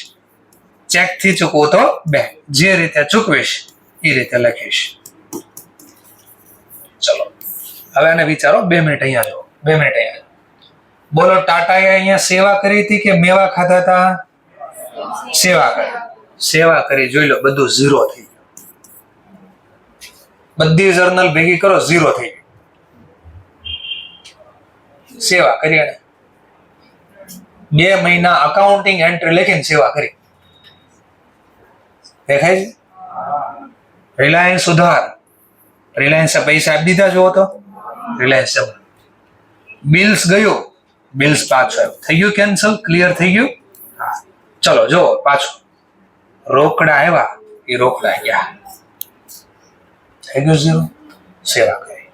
ચેક થી ચૂકવું તો બેંક. જે રીતે ચૂકવીશ એ રીતે લખીશ. ચલો હવે આને વિચારો. 2 મિનિટ અહીંયા જો. 2 મિનિટ અહીંયા. બોલો ટાટાએ અહીંયા સેવા કરી હતી કે મેવા ખાધા હતા? સેવા કરી. સેવા કરી. જોઈ લો બધું 0 થઈ ગયું. બધી જર્નલ ભેગી કરો 0 થઈ ગયું. સેવા કરી અને 2 મહિના અકાઉન્ટિંગ એન્ટ્રી લખીને સેવા કરી. દેખાય છે? રિલાયન્સ ઉધાર. રિલાયન્સે પૈસા આપી દીધા જુઓ તો. રિલાયન્સ બિલ્સ ગયું, બિલ્સ પાછું આવ્યું. થઈ ગયું કેન્સલ? ક્લિયર થઈ ગયું? હા. ચલો જો પાછું રોકડા આવ્યા એ રોકડા ગયા. થઈ ગયું 0. સેવા કરી.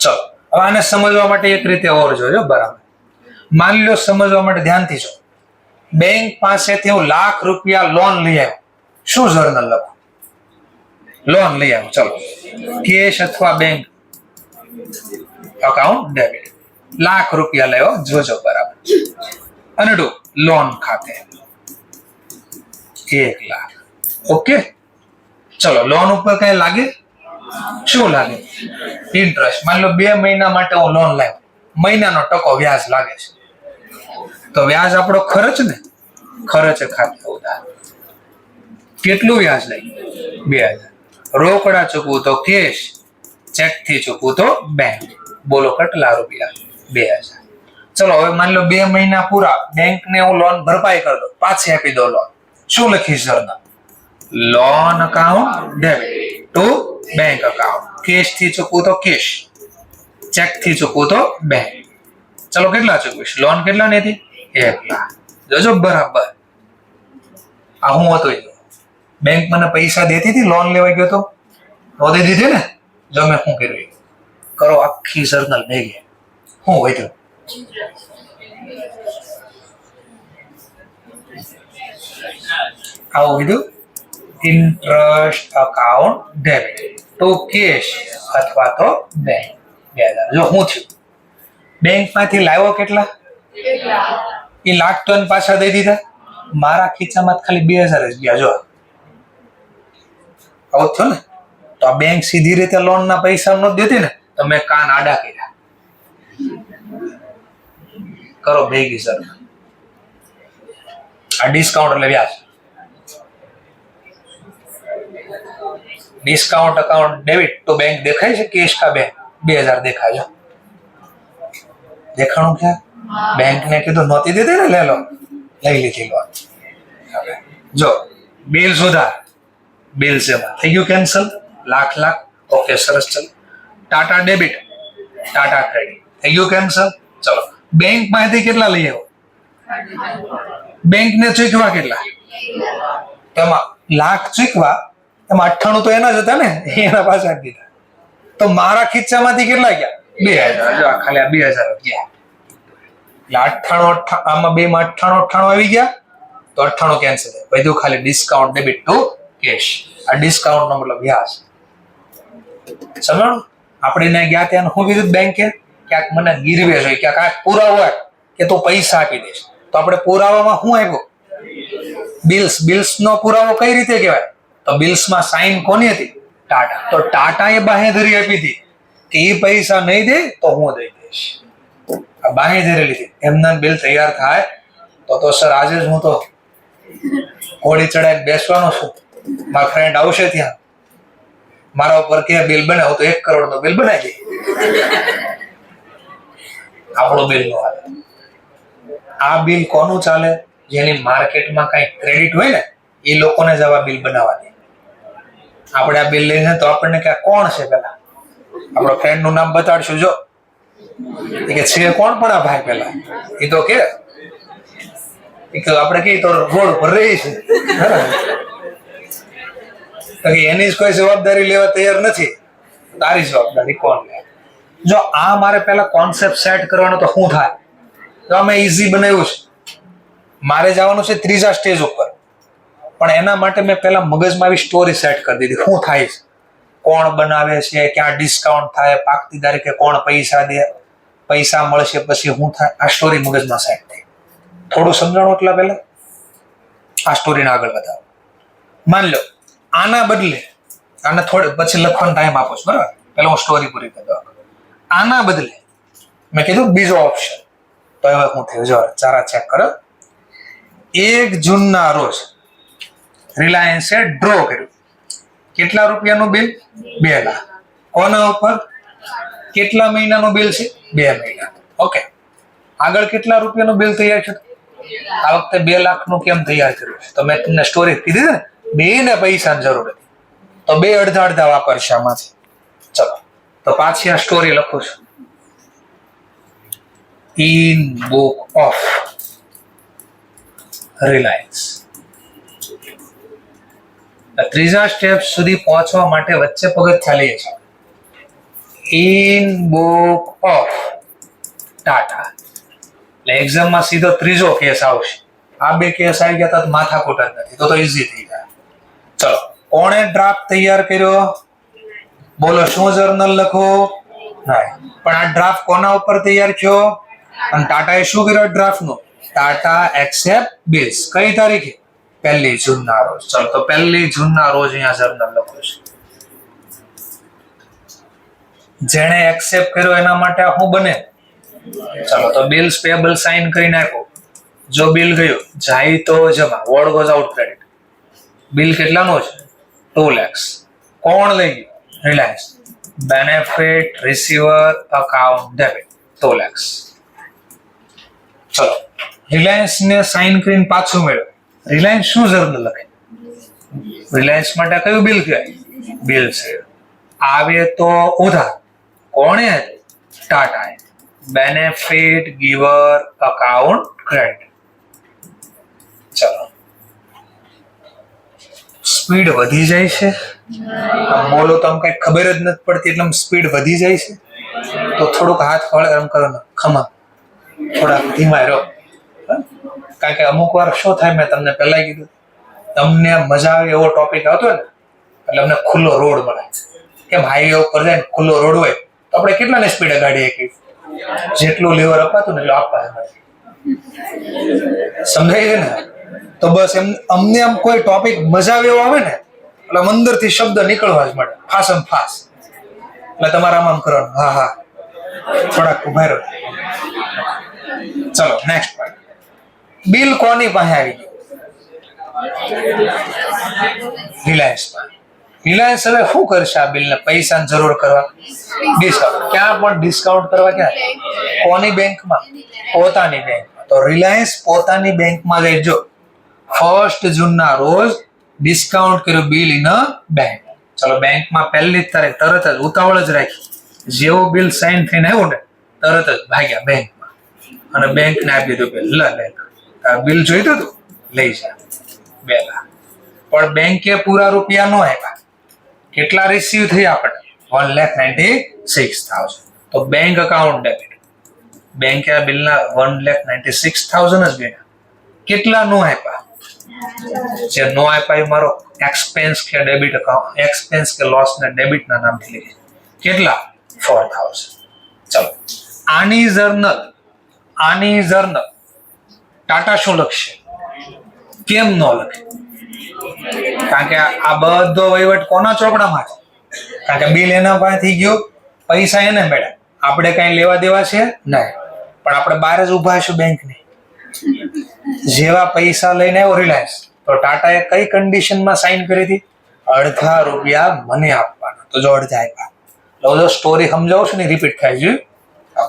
ચલો હવે આને સમજવા માટે એક રીતે ઓર જોજો. બરાબર માની લો, સમજવા માટે ધ્યાનથી જો. બેંક પાસેથી હું ₹1,00,000 લોન લઈ આવ્યો. શું જર્નલ લખું? લોન લઈ આવ્યો. ચલો કેશ અથવા બેંક અકાઉન્ટ ડેબિટ. ₹1,00,000 લેવો જોજો. બરાબર. અને લોન ખાતે 1,00,000. ઓકે. ચલો લોન ઉપર કઈ લાગે? શું લાગે? ઇન્ટરેસ્ટ. માની લો 2 મહિના માટે હું લોન લાવ્યો, મહિનાનો ટકો વ્યાજ લાગે છે, તો વ્યાજ આપણો ખર્ચ ને, ખર્ચ ખાતે ઉધાર. કેટલું વ્યાજ લઈ? 2,000. રોકડા ચૂકવું તો કેશ, ચેક થી ચૂકવું તો બેંક. બોલો કેટલા રૂપિયા? 2,000. ચલો હવે માની લો 2 મહિના પૂરા, બેંક ને હું લોન ભરપાઈ કરી દો, પાછી આપી દો લોન. શું લખીશ journal? Loan account debit to bank account. Cash થી ચૂકવું તો કેશ, ચેક થી ચૂકવું તો બેંક. ચલો કેટલા ચૂકવીશ? લોન કેટલા ની હતી? 1,00,000. જોજો બરાબર. આ હું હતું બેંક મને પૈસા દેતી હતી, લોન લેવા ગયો તો નોંધી દીધી ને. જો મેં શું કર્યું કરો આખી જર્નલ ભેગી. શું વધ્યું? આવું કીધું interest account debit to cash અથવા તો બેંક. 2,000. જો શું થયું? બેંક માંથી લાવ્યો કેટલા? 1,00,000. એ લાખ તો પાછા દઈ દીધા. મારા ખીચામાં ખાલી 2,000 જ ગયા. જો આવું થયું ને. તો આ બેંક સીધી રીતે લોન ના પૈસા નથી દેતી ને, તો મેં કાન આડા કર્યા. કરો ભેગી સર. આ ડિસ્કાઉન્ટ એટલે વ્યાજ. ડિસ્કાઉન્ટ અકાઉન્ટ ડેબિટ તો બેંક દેખાય છે? કેશ કા બેંક? 2,000 દેખાય છે. દેખાણું ક્યાં? બેંક ને કીધું નહોતી દીધી ને, લે લો, લઈ લીધી લોન. જો બિલ સુધાર, બિલ સેવા થઈ ગયું કેન્સલ. લાખ. ઓકે સરસ. ચલો ટાટા ડેબિટ, ટાટા ક્રેડિટ થઈ ગયું કેન્સલ. ચલો બેંક માંથી કેટલા લઈ આવ્યો? બેંક ને ચૂકવા કેટલા? એમાં લાખ ચૂકવા, એમાં 98 તો એના જ હતા ને, એના પાછા દીધા. તો મારા ખીચામાંથી કેટલા ગયા? 2,000. જો ખાલી આ 2,000 ગયા. એટલે 98 આમાં બે માં 98 આવી ગયા, તો 98 કેન્સલ. બધું ખાલી ડિસ્કાઉન્ટ ડેબિટ ટુ કેશ. આ ડિસ્કાઉન્ટ નો મતલબ વ્યાજ. સમજણ? આપણે એને ગયા ત્યાં શું કીધું બેંકે? ક્યાંક મને ગીરવે જોઈએ, ક્યાંક આ પુરાવો હોય કે તું પૈસા આપી દઈશ. તો આપણે પુરાવામાં શું આપ્યો? બિલ્સ. બિલ્સ નો પુરાવો કઈ રીતે કહેવાય? તો બિલ્સ માં સાઇન કોની હતી? ટાટા. તો ટાટા એ બાહેધરી આપી હતી કે એ પૈસા નહીં દે તો હું દઈ દઈશ. આ બાહેધરી લીધી. એમના બિલ તૈયાર થાય તો સર આજે જ હું તો ઘોડી ચડાઈને બેસવાનો છું. મારા ફ્રેન્ડ આવશે ત્યાં, મારા ઉપર કે બિલ બનાવો તો 1 કરોડ નું બિલ બનાવી દે. આપણો બિલ નો હાલે. આ બિલ કોનું ચાલે? જેની માર્કેટમાં કઈ ક્રેડિટ હોય ને એ લોકોને જ આવા બિલ બનાવવા દે. આપણે આ બિલ લઈને તો આપણને કે કોણ છે પેલા આપણો ફ્રેન્ડ નું નામ બતાડશું. જો એ કે છે કોણ પણ આ ભાઈ પેલા એ તો કે આપણે કઈ તો રોડ પર રહી છે એની જ કોઈ જવાબદારી લેવા તૈયાર નથી. તારી જવાબદારી કોણ લે? જો આ મારે પેલા કોન્સેપ્ટ સેટ કરવાનો તો શું થાય? તો અમે ઈઝી બનાવ્યું છે. મારે જવાનું છે 3જા સ્ટેજ ઉપર, પણ એના માટે મેં પેલા મગજમાં આવી સ્ટોરી સેટ કરી દીધી. શું થાય છે, કોણ બનાવે છે, ક્યાં ડિસ્કાઉન્ટ થાય, પાકતી તારીખે કોણ પૈસા દે, પૈસા મળશે પછી શું થાય, આ સ્ટોરી મગજમાં સેટ થઈ. થોડું સમજાણું એટલા પહેલા આ સ્ટોરીને આગળ વધારો. માન લો આના બદલે આને થોડે પછી લખવાનો ટાઈમ આપો છો, બરાબર? પેલા હું સ્ટોરી પૂરી કરી દઉં. આના બદલે મેં કીધું બીજો ઓપ્શન. તો હવે હું થયું જો ચારા ચેક કરો. 1 જૂનના રોજ રિલાયન્સે ડ્રો કર્યું. કેટલા રૂપિયાનું બિલ? 2 લાખ. કોના ઉપર? કેટલા મહિનાનું બિલ છે? 2 મહિના. ઓકે. આગળ કેટલા રૂપિયાનું બિલ તૈયાર છે? આ વખતે 2 લાખનું કેમ તૈયાર કર્યું છે? તો મેં તમને સ્ટોરી કીધી ને, બેને પૈસાની જરૂર હતી તો 2 અડધા વાપરશે આમાંથી. ચલો તો પાછી આ સ્ટોરી લખું છું. In book of Reliance. 3જા સ્ટેપ સુધી પહોંચવા માટે વચ્ચે પગથિયાં લઈએ છીએ. In book of Tata. એટલે એક્ઝામમાં સીધો 3જો કેસ આવશે. આ 2 કેસ આવી ગયા તો માથાકૂટ જ નથી, તો ઈઝી થઈ જાય. ચલો, કોણે ડ્રાફ્ટ તૈયાર કર્યો? બોલો, શું જર્નલ લખો? નહીં, પણ આ ડ્રાફ્ટ કોના ઉપર તૈયાર થયો? અને ટાટાએ શું કર્યું ડ્રાફ્ટ નું? Tata accept bills. કઈ તારીખે? 1 જૂનના રોજ. ચલો તો 1 જૂનના રોજ અહીંયા જર્નલ લખું છું. જેણે એક્સેપ્ટ કર્યો એના માટે આ શું બને? ચલો તો બિલ્સ પેબલ સાઇન કરી નાખો. જો બિલ ગયું જાય તો જમા, word goes out credit. Bill કેટલાનું છે? 2 lakhs. કોણ લઈ ગયું? Reliance. Benefit receiver account debit 2 lakhs. ચલો રિલાયન્સ ને સાઇન કરીને પાછું મેળવ્યું. રિલાયન્સ શું જર્નલ લખે? રિલાયન્સ માટે કયું બિલ કહેવાય? બિલ છે. આવે તો ઉધાર. કોણે? ટાટાએ. Benefit giver account credit. ચલો સ્પીડ વધી જાય છે. બોલો તો આમ કઈ ખબર જ નથી પડતી એટલે સ્પીડ વધી જાય છે. તો થોડુંક હાથ વળે એમ કરો ને, ખમા થોડા ધીમા રહો. કારણ કે અમુક વાર શું થાય, મેં તમને પહેલા કીધું, તમને મજા આવે એવો ટોપિક આવતો હોય ને એટલે અમને ખુલ્લો રોડ મળે. કેમ હાઈવે ઉપર જાય ખુલ્લો રોડ હોય તો આપણે કેટલાની સ્પીડે ગાડી એકવી? જેટલું લીવર અપાતું ને એટલું આપવા. સમજાય છે ને? તો બસ અમને આમ કોઈ ટોપિક મજા આવે એવો આવે ને એટલે અંદરથી શબ્દ નીકળવા જ મળે, ફાસમ ફાસ. એટલે તમારે આમ કરવાનું, હા હા થોડાક ઉભા રહો. ચલો નેક્સ્ટ પાર્ટ. બિલ કોની પાસે આવી ગયું? રિલાયન્સ. રિલાયન્સ હવે શું કરશે આ બિલને પૈસાની જરૂર કરવા? ડિસ્કાઉન્ટ. ક્યાં પણ ડિસ્કાઉન્ટ કરવા? ક્યાં? કોની બેંકમાં? પોતાની બેંકમાં. તો રિલાયન્સ પોતાની બેંકમાં જઈ જો 1 જૂનના રોજ ડિસ્કાઉન્ટ કર્યું બિલ ઇન બેંક. ચલો બેંકમાં 1 તારીખ તરત જ ઉતાવળ જ રાખી. જેવું બિલ સાઇન થઈને આવ્યું ને તરત જ ભાગ્યા બેંકમાં અને બેંકને આપી દીધું બિલ. લે બેંક બિલ જોઈતું હતું, લઈ જા 2 લાખ. પણ બેંકે પૂરા રૂપિયા ન આપ્યા. કેટલા રિસીવ થયા આપણે? 1,96,000. તો બેંક અકાઉન્ટ ડેબિટ. બેંકે આ બિલના 1,96,000 જ ગણ્યા. કેટલા નો આપ્યા? જે નો આપ્યા એ મારો એક્સપેન્સ કે ડેબિટ અકાઉન્ટ, એક્સપેન્સ કે લોસ ને ડેબિટ ના નામથી લખી. કેટલા? 4000. ચલો આની જર્નલ ટાટા શું લખશે? કેમ ન લખે? કારણ કે આ બધો વહીવટ કોના ચોપડામાં છે? કારણ કે બિલ એના પાસેથી ગયું, પૈસા એને મળ્યા, આપણે કઈ લેવા દેવા છે નહીં. પણ આપણે બહાર જ ઉભા છું બેંકની. જેવા પૈસા લઈને આવ્યો રિલાયન્સ, તો ટાટાએ કઈ કન્ડિશનમાં સાઇન કરી હતી? અડધા રૂપિયા મને આપવાના. તો જો અડધા આપ્યા. જો સ્ટોરી સમજાવું છું ને, રિપીટ થાય છે.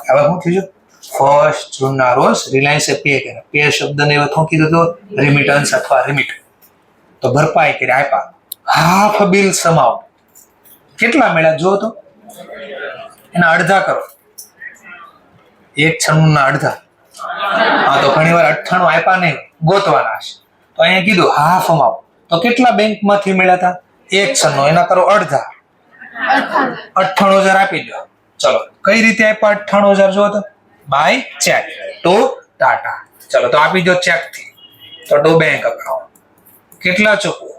હવે શું થયું? 1 જૂનના રોજ રિલાયન્સે પે કર્યા. પે શબ્દને શું કીધું હતું? રિમિટન્સ અથવા રિમિટ. તો ભરપાઈ કરી આપ્યા. હાફ બિલ સમાઉન્ટ કેટલા મળ્યા જો તો? એના અડધા કરો. 1/96 ના અડધા. હા, તો ઘણી વાર 98 આપ્યા નહીં, ગોતવાના છે. તો અહીંયા કીધું હાફ અમાઉન્ટ. તો કેટલા બેંકમાંથી મળ્યા હતા? 1/96. એના કરો અડધા. 98,000 આપી દો. ચલો કઈ રીતે આપ્યા 98,000 જો તો? By cheque to Tata. ચલો તો આપી દો ચેક થી. તો ટુ બેંક અકાઉન્ટ. કેટલા ચૂકવો?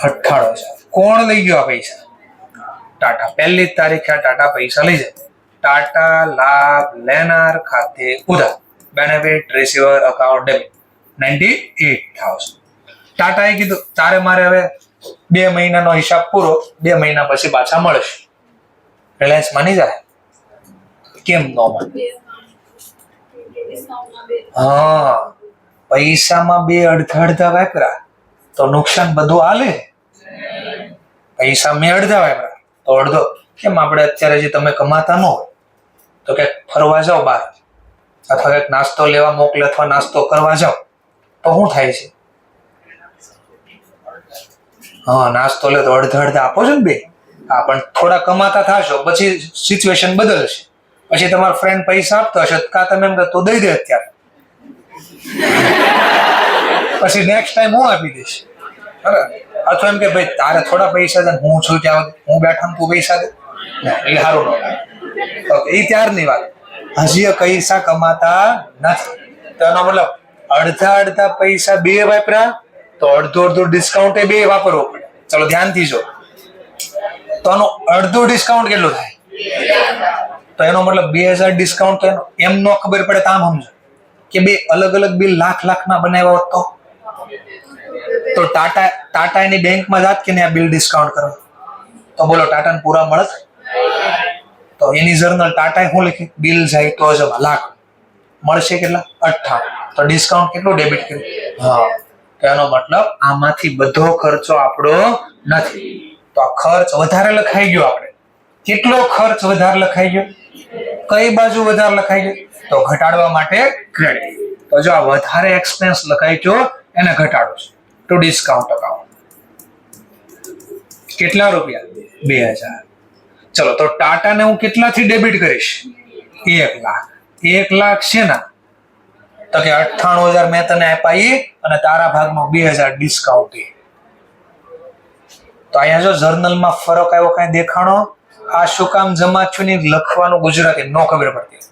98,000. કોણ લઈ ગયો આ પૈસા? ટાટા. પહેલી જ તારીખે ટાટા પૈસા લઈ જાય. ટાટા લાભ લેનાર ખાતે ઉધાર. Benefit receiver account debit 98,000. ટાટાએ કીધું તારે મારે હવે 2 મહિનાનો હિસાબ પૂરો, 2 મહિના પછી પાછા મળશે. રિલાયન્સ માની જાય? કેમ ન માને? હા, પૈસામાં 2 અડધા વાપર્યા તો નુકસાન બધું હાલે. પૈસા મેં અડધા વાપર્યા તો અડધો. કેમ આપણે અત્યારે જે તમે કમાતા ન હોય તો ક્યાંક ફરવા જાઓ બહાર, અથવા ક્યાંક નાસ્તો લેવા મોકલે અથવા નાસ્તો કરવા જાઓ, તો શું થાય છે? હા, નાસ્તો લે તો અડધા આપો છો ને બે. હા, પણ થોડા કમાતા થશો પછી સિચ્યુએશન બદલશે. પછી તમારો ફ્રેન્ડ પૈસા આપતો હશે, કા તમે એમ તો દઈ દે અત્યારે, પછી નેક્સ્ટ ટાઈમ હું આપી દઈશ. બરાબર? અથવા એમ કે ભાઈ તારે થોડા પૈસા દે, હું છું ત્યાં હું બેઠા તું પૈસા દે. એ સારું ન લાગે. ઓકે, એ ત્યારની વાત. હજી પૈસા કમાતા નથી તો એનો મતલબ અડધા પૈસા 2 વાપર્યા તો અડધું ડિસ્કાઉન્ટ એ 2 વાપરવો પડે. ચલો ધ્યાનથી જો. તો આનું અડધું ડિસ્કાઉન્ટ કેટલું થાય? તો એનો મતલબ 2000 ડિસ્કાઉન્ટ. તો એમ ન ખબર પડે તો આમ સમજો કે 2 અલગ બિલ લાખ ના બનાવ્યા હોત તો ટાટા એની બેંકમાં જાત કે આ બિલ ડિસ્કાઉન્ટ કરવા, તો બોલો ટાટાને પૂરા મળત? તો એની જર્નલ ટાટાએ શું લખી? બિલ જાય તો જમા લાખ મળશે કેટલા? 58. તો ડિસ્કાઉન્ટ કેટલું ડેબિટ કર્યું? હા, તો એનો મતલબ આમાંથી બધો ખર્ચો આપણો નથી. તો આ ખર્ચ વધારે લખાઈ ગયો. આપણે કેટલો ખર્ચ વધારે લખાઈ ગયો? કઈ બાજુ વધારે લખાઈ ગયો? તો ઘટાડવા માટે ક્રેડિટ. તો જો આ વધારે એક્સપેન્સ લખાઈ ગયો એને ઘટાડો છે ટુ ડિસ્કાઉન્ટ અકાઉન્ટ. કેટલા રૂપિયા? 2000. ચલો તો ટાટાને હું કેટલાથી ડેબિટ કરીશ? 1 લાખ. 1 લાખ છે ને? તો કે 98,000 મેં તને આપ્યા અને તારા ભાગનો 2000 ડિસ્કાઉન્ટ. તો અહીંયા જો જર્નલમાં ફરક આવ્યો કઈ દેખાણો? આ શું કામ જમા છું ને લખવાનું ગુજરાતી ન ખબર પડતી?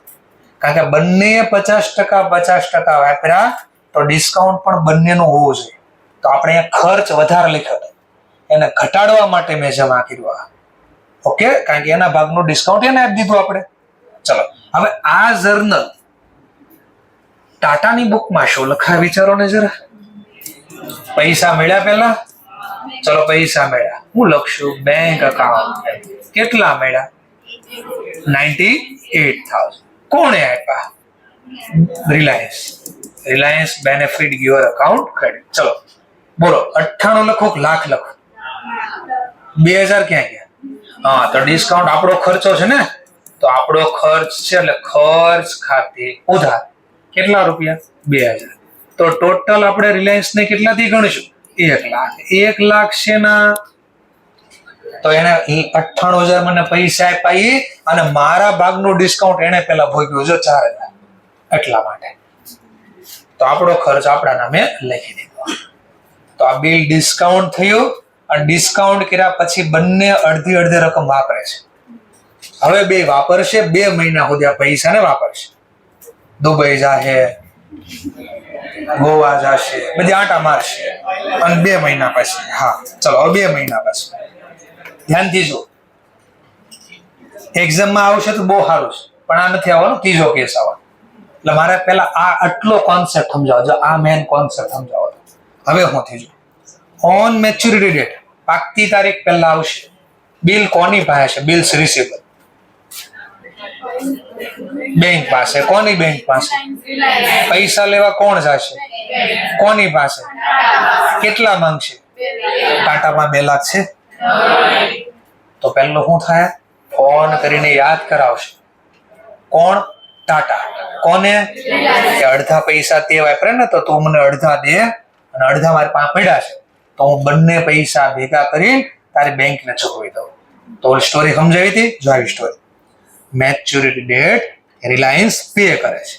કારણ કે બંને 50% વાપર્યા તો ડિસ્કાઉન્ટ પણ બંનેનું હોવું જોઈએ. તો આપણે અહીંયા ખર્ચ વધારે લખ્યો હતો, એને ઘટાડવા માટે મેં જમા કર્યું. ઓકે, કારણ કે એના ભાગનું ડિસ્કાઉન્ટ એને આપી દીધું આપણે. ચલો હવે આ જર્નલ ટાટાની બુકમાં શું લખાય વિચારો ને જરા. પૈસા મળ્યા પહેલા. ચલો પૈસા મળ્યા, હું લખશું બેંક અકાઉન્ટ. કેટલા મળ્યા? 98,000. કોણે આપ્યા? Reliance benefit giver account credit. ચલો બોલો 98 લખો કે લાખ લખો? 2000 ક્યાં ગયા? હા, તો ડિસ્કાઉન્ટ આપણો ખર્ચો છે ને, તો આપણો ખર્ચ છે એટલે ખર્ચ ખાતે ઉધાર. કેટલા રૂપિયા? 2000. તો ટોટલ આપણે રિલાયન્સ ને કેટલાથી ગણીશું? 1 લાખ. 1 લાખ છે ના? તો એને 98,000 મને પૈસા આપ્યા અને મારા ભાગનું ડિસ્કાઉન્ટ એને પેલા ભોગ્યું જો 4,000. એટલા માટે તો આપણો ખર્ચ આપણા નામે લખી દીધો. તો આ બિલ ડિસ્કાઉન્ટ થયું અને ડિસ્કાઉન્ટ કર્યા પછી બંને અડધી રકમ વાપરે છે. હવે 2 વાપરશે, 2 મહિના સુધી આ પૈસાને વાપરશે. દુબઈ જાહે, ગોવા જશે, બધી આટા મારશે. અને 2 મહિના પછી, હા ચલો હવે 2 મહિના પછી ધ્યાનથી જો, એક્ઝામમાં આવશે તો બહુ સારું છે, પણ આ નથી આવવાનો, ત્રીજો કેસ આવવાનો. એટલે મારે પહેલા આ આટલો કોન્સેપ્ટ સમજાવો, જો આ મેઇન કોન્સેપ્ટ સમજાવો. હવે હું થઈ જો, ઓન મેચ્યુરિટી ડેટ, પાકતી તારીખ પહેલા આવશે. બિલ કોની પાસે છે? બિલ્સ રિસીવેબલ બેંક પાસે. કોની બેંક પાસે? પૈસા લેવા કોણ જશે? કોની પાસે? કેટલા માંગશે? ટાટામાં 2 લાખ છે. તો પહેલો શું થાય? ફોન કરીને યાદ કરાવશે. કોણ? ટાટા. કોને? કે અડધા પૈસા તે વાપરે ને, તો તું મને અડધા દે અને અડધા મારી પાસે પડ્યા છે, તો હું બંને પૈસા ભેગા કરી તારી બેંકને ચૂકવી દઉં. તો સ્ટોરી સમજાવી હતી, જો આવી story. Maturity date Reliance pay કરે છે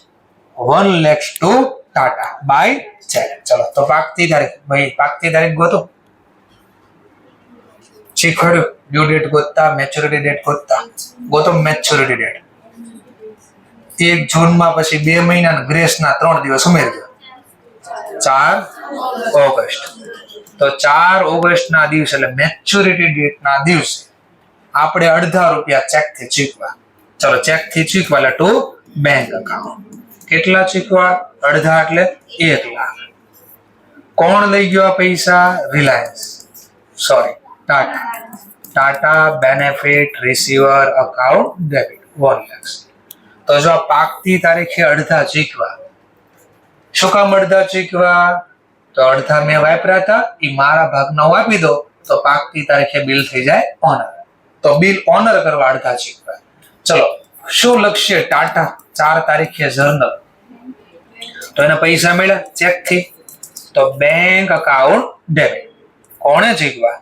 1 lakhs to Tata by check. ચલો તો પાકતી તારીખ, ભાઈ પાકતી તારીખ ગોતો. શીખવાડ્યું, ડ્યુ ડેટ ગોતતા, મેચ્યોરિટી ડેટ ગોતતા. ગોતો મેચ્યોરિટી ડેટ. 1 જૂનમાં પછી 2 મહિના ગ્રેસના 3 દિવસ ઉમેરજો. 4 ઓગસ્ટ. તો 4 ઓગસ્ટના દિવસે એટલે મેચ્યોરિટી ડેટના દિવસે આપણે અડધા રૂપિયા ચેકથી ચૂકવા. ચલો ચેકથી ચૂકવા એટલે ટુ બેંક અકાઉન્ટ. કેટલા ચૂકવા? અડધા એટલે 1 લાખ. કોણ લઈ ગયો આ પૈસા? Reliance, sorry Tata. Tata benefit receiver account debit 1 lakhs. તો જો આ પાકતી તારીખે અડધા ચૂકવા. શું કામ અડધા ચૂકવા? તો અડધા મેં વાપર્યા હતા, એ મારા ભાગનો આપી દો, તો પાકતી તારીખે બિલ થઈ જાય ઓનર. તો બિલ ઓનર કરવા અડધા ચૂકવા. ચલો શું લખશે? ટાટા 4 તારીખે જર્નલ. તો એને પૈસા મળ્યા ચેકથી, તો બેંક અકાઉન્ટ ડેબિટ. કોણે ચૂકવા?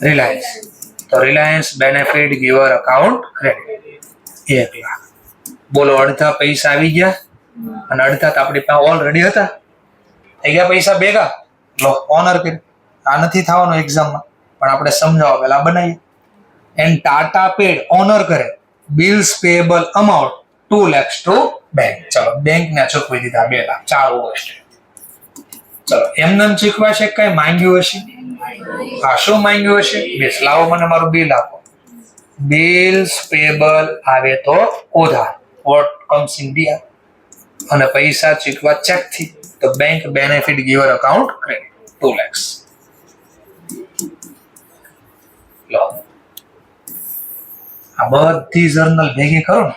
રિલાયન્સ. તો Reliance benefit giver account credit 1 lakh. બોલો અડધા પૈસા આવી ગયા અને અડધા તો આપણી પાસે ઓલરેડી હતા. થઈ ગયા પૈસા ભેગા. લો ઓનર કરી. આ નથી થવાનું એક્ઝામમાં, પણ આપણે સમજાવવા પહેલા બનાવીએ. એન્ડ ટાટા પેડ, ઓનર કરે bills payable amount 2 lakhs to bank. ચલો બેંકને ચૂકવી દીધા 2 લાખ 4 ઓગસ્ટે. ચલો એમને ચૂકવા છે, કઈ માંગ્યું હશે? હા શું માંગ્યું હશે? બેસ લાવો મને મારું બિલ આપો. બિલ્સ પેએબલ આવે તો ઉધાર, વોટ કમ્સ ઇન ડીઆર. અને પૈસા ચૂકવા ચેક થી, તો bank benefit giver account credit 2 lakhs. લો આ બધી જર્નલ ભેગી કરો ને.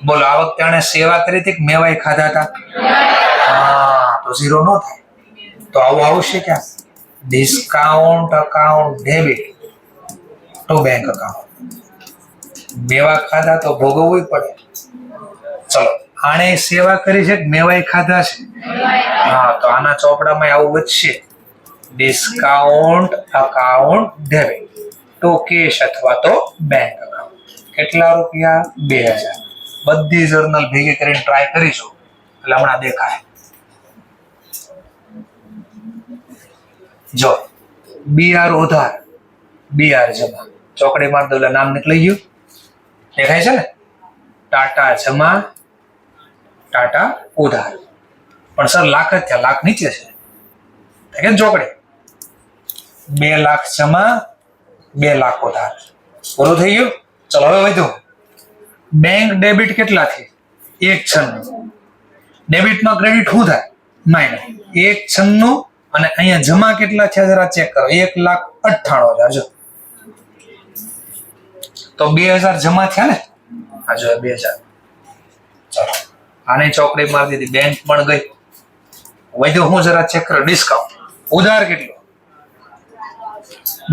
બોલો આ વખતે આને સેવા કરી હતી કે મેવાય ખાધા હતા? હા તો 0 નો થાય. તો આવું આવશે ક્યાં? Discount account debit to bank account. મેવા ખાધા તો ભોગવવું પડે. ચલો આને સેવા કરી છે કે મેવાય ખાધા છે? હા તો આના ચોપડામાં આવું વધશે. Discount account debit to cash અથવા તો બેંક અકાઉન્ટ. કેટલા રૂપિયા? 2000. બધી જર્નલ ભેગી કરીને ટ્રાય કરીશું એટલે હમણાં દેખાય. જો બીઆર ઉધાર, બીઆર જમા. ચોકડી માર દો એટલે નામ નીકળી ગયું. દેખાય છે ને? ટાટા જમા, ટાટા ઉધાર. પણ સર લાખ જ થયા, લાખ નીચે છે. કેમ ચોકડી? 2 લાખ જમા, 2 લાખ ઉધાર. પૂરું થઈ ગયું. ચલો હવે વધુ. બેંક ડેબિટ કેટલાથી? 196. ડેબિટમાં ક્રેડિટ શું થાય? માઇનસ 196. અને અહીંયા જમા કેટલા છે જરા ચેક કરો. 1,98,000. જો તો 2000 જમા થયા ને? આ જો 2000. ચલો આને ચોકડી મારી દીધી, બેંક પણ ગઈ. વધુ હું જરા ચેક કરો. ડિસ્કાઉન્ટ ઉધાર કેટલો?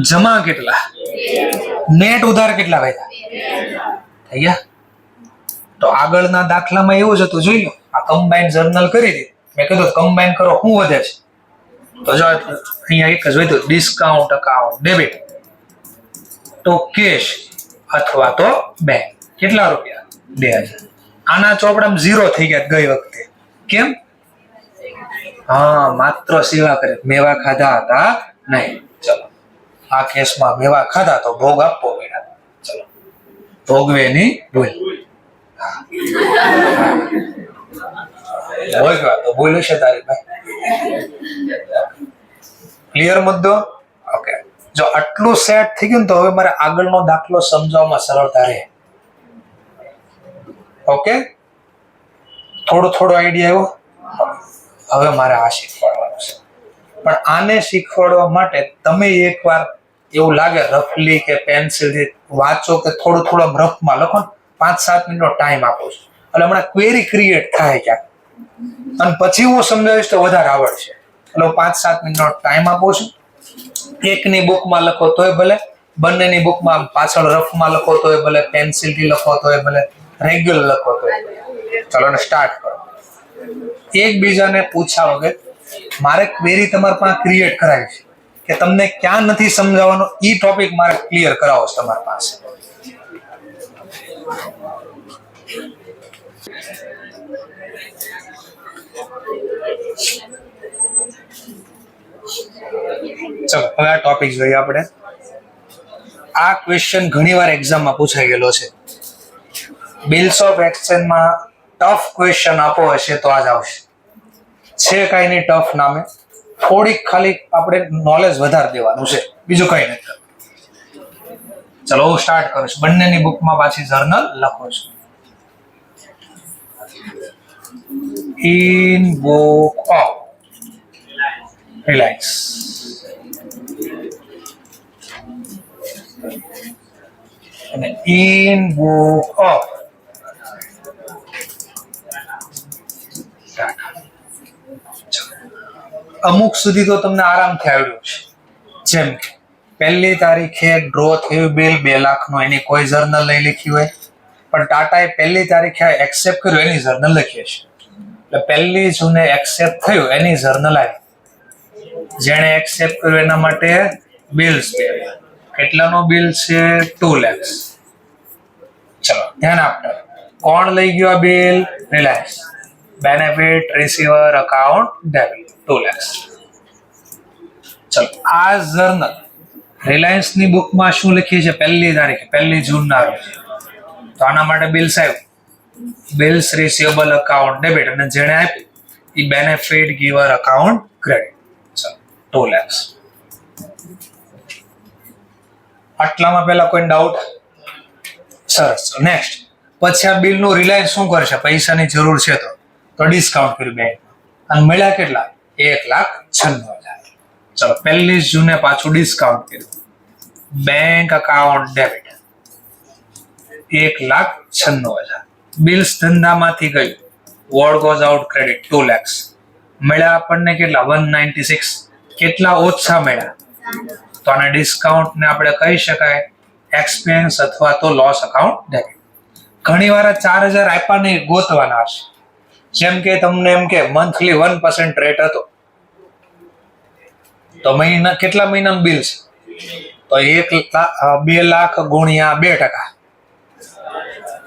જમા કેટલા? નેટ ઉધાર કેટલા વધ્યા? થઈ ગયા. તો આગળના દાખલામાં એવું જ હતું, જોઈ લો. આ કમ્બાઈન જર્નલ કરી હતી, મેં કીધું કમ્બાઈન કરો શું વધે છે. તો જો અહીંયા એક જ વધ્યું, ડિસ્કાઉન્ટ અકાઉન્ટ ડેબિટ તો કેશ અથવા તો બેંક. કેટલા રૂપિયા? 2000. આના ચોપડામાં 0 થઈ ગયા ગઈ વખતે. કેમ? હા માત્ર સેવા કરે, મેવા ખાધા હતા નહીં. ચલો આ કેસમાં મેવા ખાધા તો ભોગ આપવો પડ્યા. ચલો ભોગવે ની ભૂલ. બોલવા તો બોલ્યો છે તારી ભાઈ. ક્લિયર મુદ્દો? ઓકે. જો આટલું સેટ થઈ ગયું ને તો હવે મારે આગળનો દાખલો સમજાવવામાં સરળતા રહે. ઓકે, થોડો આઈડિયા આવ્યો. હવે મારે આ શીખવાડવાનું છે, પણ આને શીખવાડવા માટે તમે એકવાર એવું લાગે રફલી કે પેન્સિલથી વાંચો કે થોડું રફમાં લખો, 5-7 મિનિટનો ટાઈમ આપો છો એટલે હમણાં ક્વેરી ક્રિએટ થાય ક્યાંક, અને પછી હું સમજાવીશ તો વધારે આવડશે. એટલે 5-7 મિનિટનો ટાઈમ આપો છું. એકની બુકમાં લખો તોય ભલે, બંનેની બુકમાં પાછળ રફમાં લખો તોય ભલે, પેન્સિલથી લખો તોય ભલે, રેગ્યુલર લખો તોય. ચલો ને સ્ટાર્ટ કરો. એકબીજાને પૂછ્યા વગર મારે ક્વેરી તમારા પાસે ક્રિએટ કરાવી છે કે તમને ક્યાં નથી સમજાવવાનો, ઈ ટોપિક મારે ક્લિયર કરાવો છે તમારી પાસે. ચલો હવે આ ટોપિક જોઈએ આપણે. આ ક્વેશ્ચન ઘણીવાર એક્ઝામમાં પૂછાઈ ગયેલો છે. બિલ્સ ઓફ એક્સચેન્જમાં ટફ ક્વેશ્ચન આપો હશે તો આજ આવશે. છે કઈ નહીં ટફ નામે, થોડીક ખાલી આપણે નોલેજ વધારે દેવાનું છે, બીજું કઈ નથી. ચલો હું સ્ટાર્ટ કરું છું. બંનેની બુકમાં પાછી જર્નલ લખો છો. ઇન બુક ઓફ રિલાયન્સ અને ઇન બુક ઓફ અમુક સુધી તો તમને આરામથી આવડ્યું છે. જેમ કે 1લી તારીખે ડ્રો થયું બિલ 2 લાખનો, એની કોઈ જર્નલ નહીં લખી હોય, પણ ટાટાએ 1લી તારીખે એક્સેપ્ટ કર્યું એની જર્નલ લખીએ છે. એટલે 1લી જૂને એક્સેપ્ટ થયું એની જર્નલ આવી. જેણે એક્સેપ્ટ કર્યું એના માટે બિલ્સ છે. કેટલાનો બિલ છે? 2 lakhs. ચલો ધ્યાન આપતા. કોણ લઈ ગયો આ bill? Reliance. Benefit receiver account debit 2 lakhs. ચલો આ જર્નલ રિલાયન્સ ની બુકમાં શું લખી છે? 1લી તારીખે 1લી જૂન ના રોજ. તો આના માટે બિલ્સ આવ્યું, બિલ્સ રિસીવેબલ અકાઉન્ટ ડેબિટ, અને જેણે આપ્યું એ બેનિફિટ ગીવર અકાઉન્ટ ક્રેડિટ. ચલો 2 lakhs. આટલામાં પહેલા કોઈ ડાઉટ? સરસ. નેક્સ્ટ, પછી આ બિલ નું રિલાયન્સ શું કરશે? પૈસાની જરૂર છે તો ડિસ્કાઉન્ટ કર્યું બેંક, અને મળ્યા કેટલા? 1,96,000. ચલો 1લી જૂને પાછું ડિસ્કાઉન્ટ કર્યું, બેંક અકાઉન્ટ ડેબિટ 1,96,000. બિલ્સ ધંધામાંથી ગયું, ward goes out credit 2 lakhs. મળ્યા આપણને કેટલા? 196. કેટલા ઓછા મળ્યા? તો આને ડિસ્કાઉન્ટ ને આપણે કહી શકાય એક્સપેન્સ અથવા તો લોસ અકાઉન્ટ ડેબિટ. ઘણી વાર 4,000 આપ્યા નહીં, ગોતવાના હશે. જેમ કે તમને એમ કે મંથલી 1% રેટ હતો, તો મહિના કેટલા મહિનાનું બિલ છે? તો 2 લાખ ગુણ્યા 2%,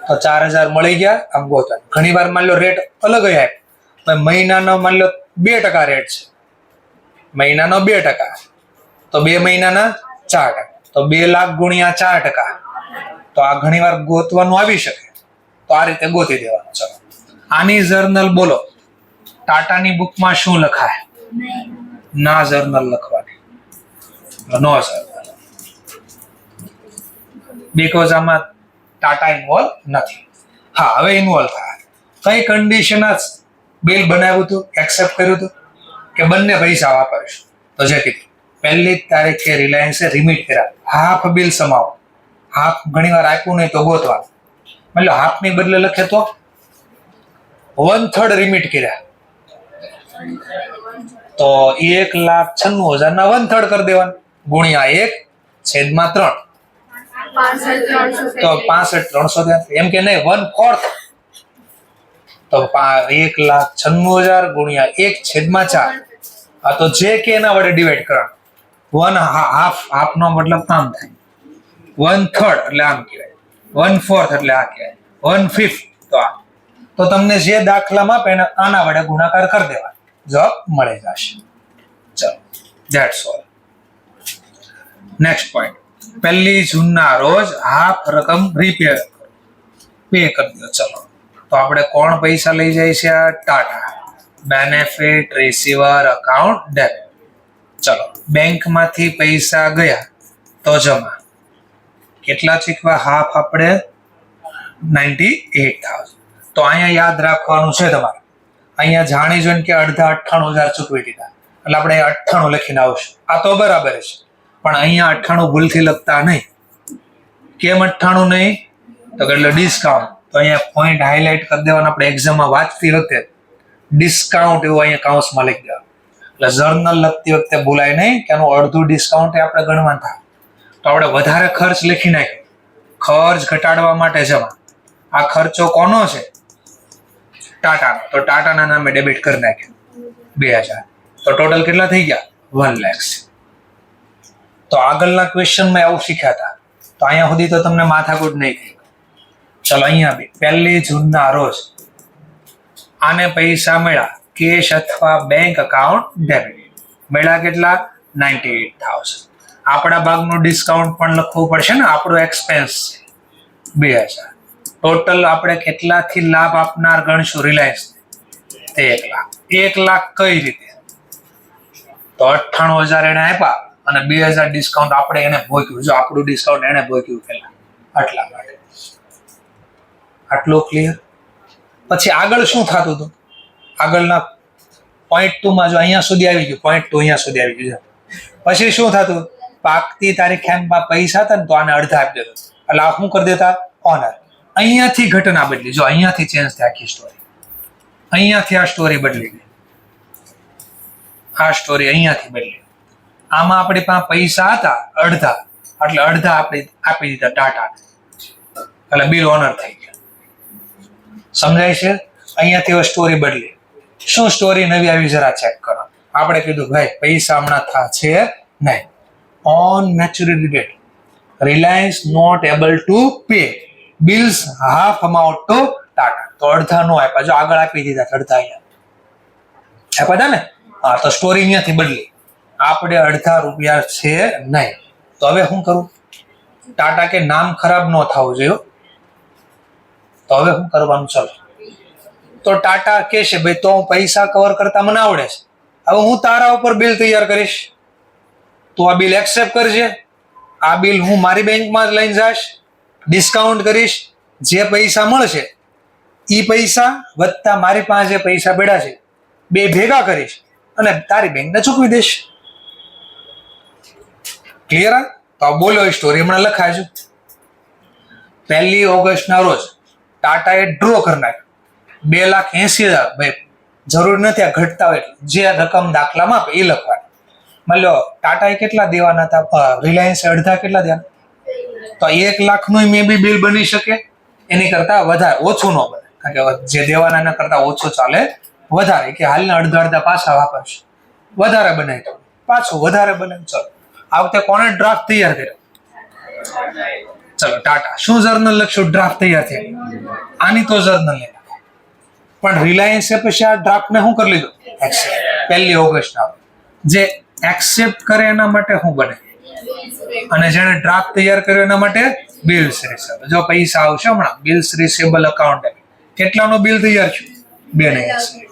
તો 4,000 મળી ગયા. આમ ગોતવા. ઘણી વાર માની લો રેટ અલગ જ આપ્યો, મહિનાનો માની લો 2% રેટ છે, મહિનાનો 2%, તો 2 મહિનાના 4%, તો 2 લાખ ગુણ્યા 4%, તો આ ઘણી વાર ગોતવાનું આવી શકે. તો આ રીતે ગોતી દેવાનું. ચલો આની જર્નલ બોલો. ટાટાની બુકમાં શું લખાય? ના જર્નલ લખવાની, નો જર્નલ, બીકોઝ આમાં ટાટા ઇન્વોલ્વ નથી. હા, હવે ઇન્વોલ્વ થાય. કઈ કન્ડિશન બિલ બનાવ્યું હતું, એક્સેપ્ટ કર્યું હતું કે બંને પૈસા વાપરીશું? તો જે કીધું 1લી તારીખે રિલાયન્સે રિમીટ કર્યા, હાફ બિલ સમાવો. હાફ ઘણી વાર આપ્યું નહીં તો ગોતવાનું. મતલબ હાફ ની બદલે લખે તો 1/3 રિમીટ કર્યા, તો 1,96,000 ના 1/3 કરી દેવાનું, ગુણ્યા 1/3, તો 65,300. એમ કે નહીં 1/4, તો 1,96,000 ગુણ્યા 1/4. આ તો જે કે એના વડે ડિવાઈડ કરવાનું. 1/2 નો મતલબ આમ થાય, 1/3 એટલે આમ કહેવાય, 1/4 એટલે આ કહેવાય, 1/5 તો આ. તો તમને જે દાખલામાં આપે એને આના વડે ગુણાકાર કરી દેવાનો, જવાબ મળી જશે. ચલો ધેટ્સ ઓલ. નેક્સ્ટ પોઈન્ટ, 1લી જૂનના રોજ હાફ રકમ પે કરી દો. ચલો તો આપણે કોણ પૈસા લઈ જાય છે? Tata. Benefit receiver account debit. ચલો, બેંકમાંથી પૈસા ગયા તો જમા. કેટલા ચૂકવા? હાફ આપણે 98,000. તો અહીંયા યાદ રાખવાનું છે તમારે. અહીંયા જાણી જોઈને કે અડધા 98,000 ચૂકવી દીધા એટલે આપણે 98 લખીને આવશું. આ તો બરાબર છે, પણ અહીંયા 98 ભૂલથી લખતા નહીં. કેમ 98 નહીં? તો એટલે ડિસ્કાઉન્ટ. તો અહીંયા પોઈન્ટ હાઇલાઇટ કરી દેવાના. આપણે એક્ઝામમાં વાંચતી વખતે ડિસ્કાઉન્ટ એવું અહીંયા કાઉન્સમાં લખી દેવાનું. એટલે જર્નલ લખતી વખતે ભૂલાય નહીં કે આનું અડધું ડિસ્કાઉન્ટ આપણે ગણવાનું થાય. તો આપણે વધારે ખર્ચ લખી નાખ્યો. ખર્ચ ઘટાડવા માટે જમા. આ ખર્ચો કોનો છે? ટાટાનો. તો ટાટાના નામે ડેબિટ કરી નાખ્યો 2,000. તો ટોટલ કેટલા થઈ ગયા? 1 લાખ. તો આગળના ક્વેશ્ચનમાં આવું શીખ્યા હતા. તો અહીંયા સુધી તો તમને માથાકૂટ નહીં થઈ. ચલો અહીંયા બી 1 જૂનના રોજ આને પૈસા મળ્યા કેશ અથવા બેંક અકાઉન્ટ ડેબિટ. મળ્યા કેટલા? 98,000. આપણા ભાગનું ડિસ્કાઉન્ટ પણ લખવું પડશે ને. આપણો એક્સપેન્સ 2,000. ટોટલ આપણે કેટલાથી લાભ આપનાર ગણશું? રિલાયન્સ તે 1 લાખ. 1 લાખ કઈ રીતે? તો 98,000 એને આપ્યા અને 2,000 ડિસ્કાઉન્ટ આપણે એને ભોગ્યું. જો આપણું ડિસ્કાઉન્ટ એને ભોગ્યું પેલા, આટલા માટે. આટલું ક્લિયર? પછી આગળ શું થતું હતું? આગળના પોઈન્ટ 2 માં જો અહીંયા સુધી આવી ગયું, પોઈન્ટ 2 અહીંયા સુધી આવી ગયું. પછી શું થતું? પાકતી તારીખે પૈસા હતા ને તો આને અડધા આપી દેતો. એટલે આ શું કરી દેતા? ઓનર. અહીંયાથી ઘટના બદલી. જો અહીંયાથી ચેન્જ થઈ આખી સ્ટોરી. અહીંયાથી આ સ્ટોરી બદલી ગઈ. આ સ્ટોરી અહીંયાથી બદલી. આમાં આપણી પાસે પૈસા હતા અડધા, એટલે અડધા આપણે આપી દીધા ટાટા. એટલે બિલ ઓનર થઈ ગયા. સમજાય છે? અહીંયાથી હવે સ્ટોરી બદલી. શું સ્ટોરી નવી આવી જરા ચેક કરો. આપણે કીધું ભાઈ પૈસા હમણાં છે નહીં. On maturity date Reliance not able to pay bills half amount to Tata. તો અડધા નો આપ્યા. જો આગળ આપી દીધા અડધા અહીંયા આપ્યા હતા ને. હા, તો સ્ટોરી અહીંયાથી બદલી. આપણે અડધા રૂપિયા છે નહીં. તો હવે શું કરું? ટાટા કે નામ ખરાબ ન થવું જોઈએ. તો હવે શું કરવાનું? ચલો, તો ટાટા કે છે ભાઈ તો હું પૈસા કવર કરતા મને આવડે છે. હવે હું તારા ઉપર બિલ તૈયાર કરીશ. તું આ બિલ એક્સેપ્ટ કરજે. આ બિલ હું મારી બેંકમાં જ લઈને જઈશ, ડિસ્કાઉન્ટ કરીશ. જે પૈસા મળશે એ પૈસા વત્તા મારી પાસે જે પૈસા પડ્યા છે બે ભેગા કરીશ અને તારી બેંકને ચૂકવી દઈશ. ક્લિયર? તો બોલો સ્ટોરી હમણાં લખાય છે. 1 ઓગસ્ટના રોજ ટાટાએ ડ્રો કરી નાખ્યો 2,80,000. ભાઈ જરૂર નથી આ ઘટતા હોય જે રકમ દાખલામાં આપે એ લખવાની. માની લો ટાટાએ કેટલા દેવાના હતા? રિલાયન્સ અડધા કેટલા દેવાના? તો 1 લાખનું મે બી બિલ બની શકે. એની કરતા વધારે ઓછું ન બને, કારણ કે જે દેવાના એના કરતા ઓછું ચાલે. વધારે કે હાલના અડધા પાછા વાપરશે. વધારે બનાવી તો પાછું વધારે બને. ચલો, આ વખતે કોને ડ્રાફ્ટ તૈયાર કર્યો? ચલો ટાટા. શું જર્નલ લખશું? ડ્રાફ્ટ તૈયાર થયા. આની તો જર્નલ નહીં, પણ રિલાયન્સે પછી આ ડ્રાફ્ટને શું કરી લીધું? એક્સેપ્ટ. 1 ઓગસ્ટના જે એક્સેપ્ટ કરે એના માટે શું બને? અને જેને ડ્રાફ્ટ તૈયાર કર્યો એના માટે બિલ્સ રિસીવેબલ. જો પૈસા આવશે હમણાં બિલ્સ રિસીવેબલ અકાઉન્ટ. કેટલાનું બિલ તૈયાર છે? 2,80,000.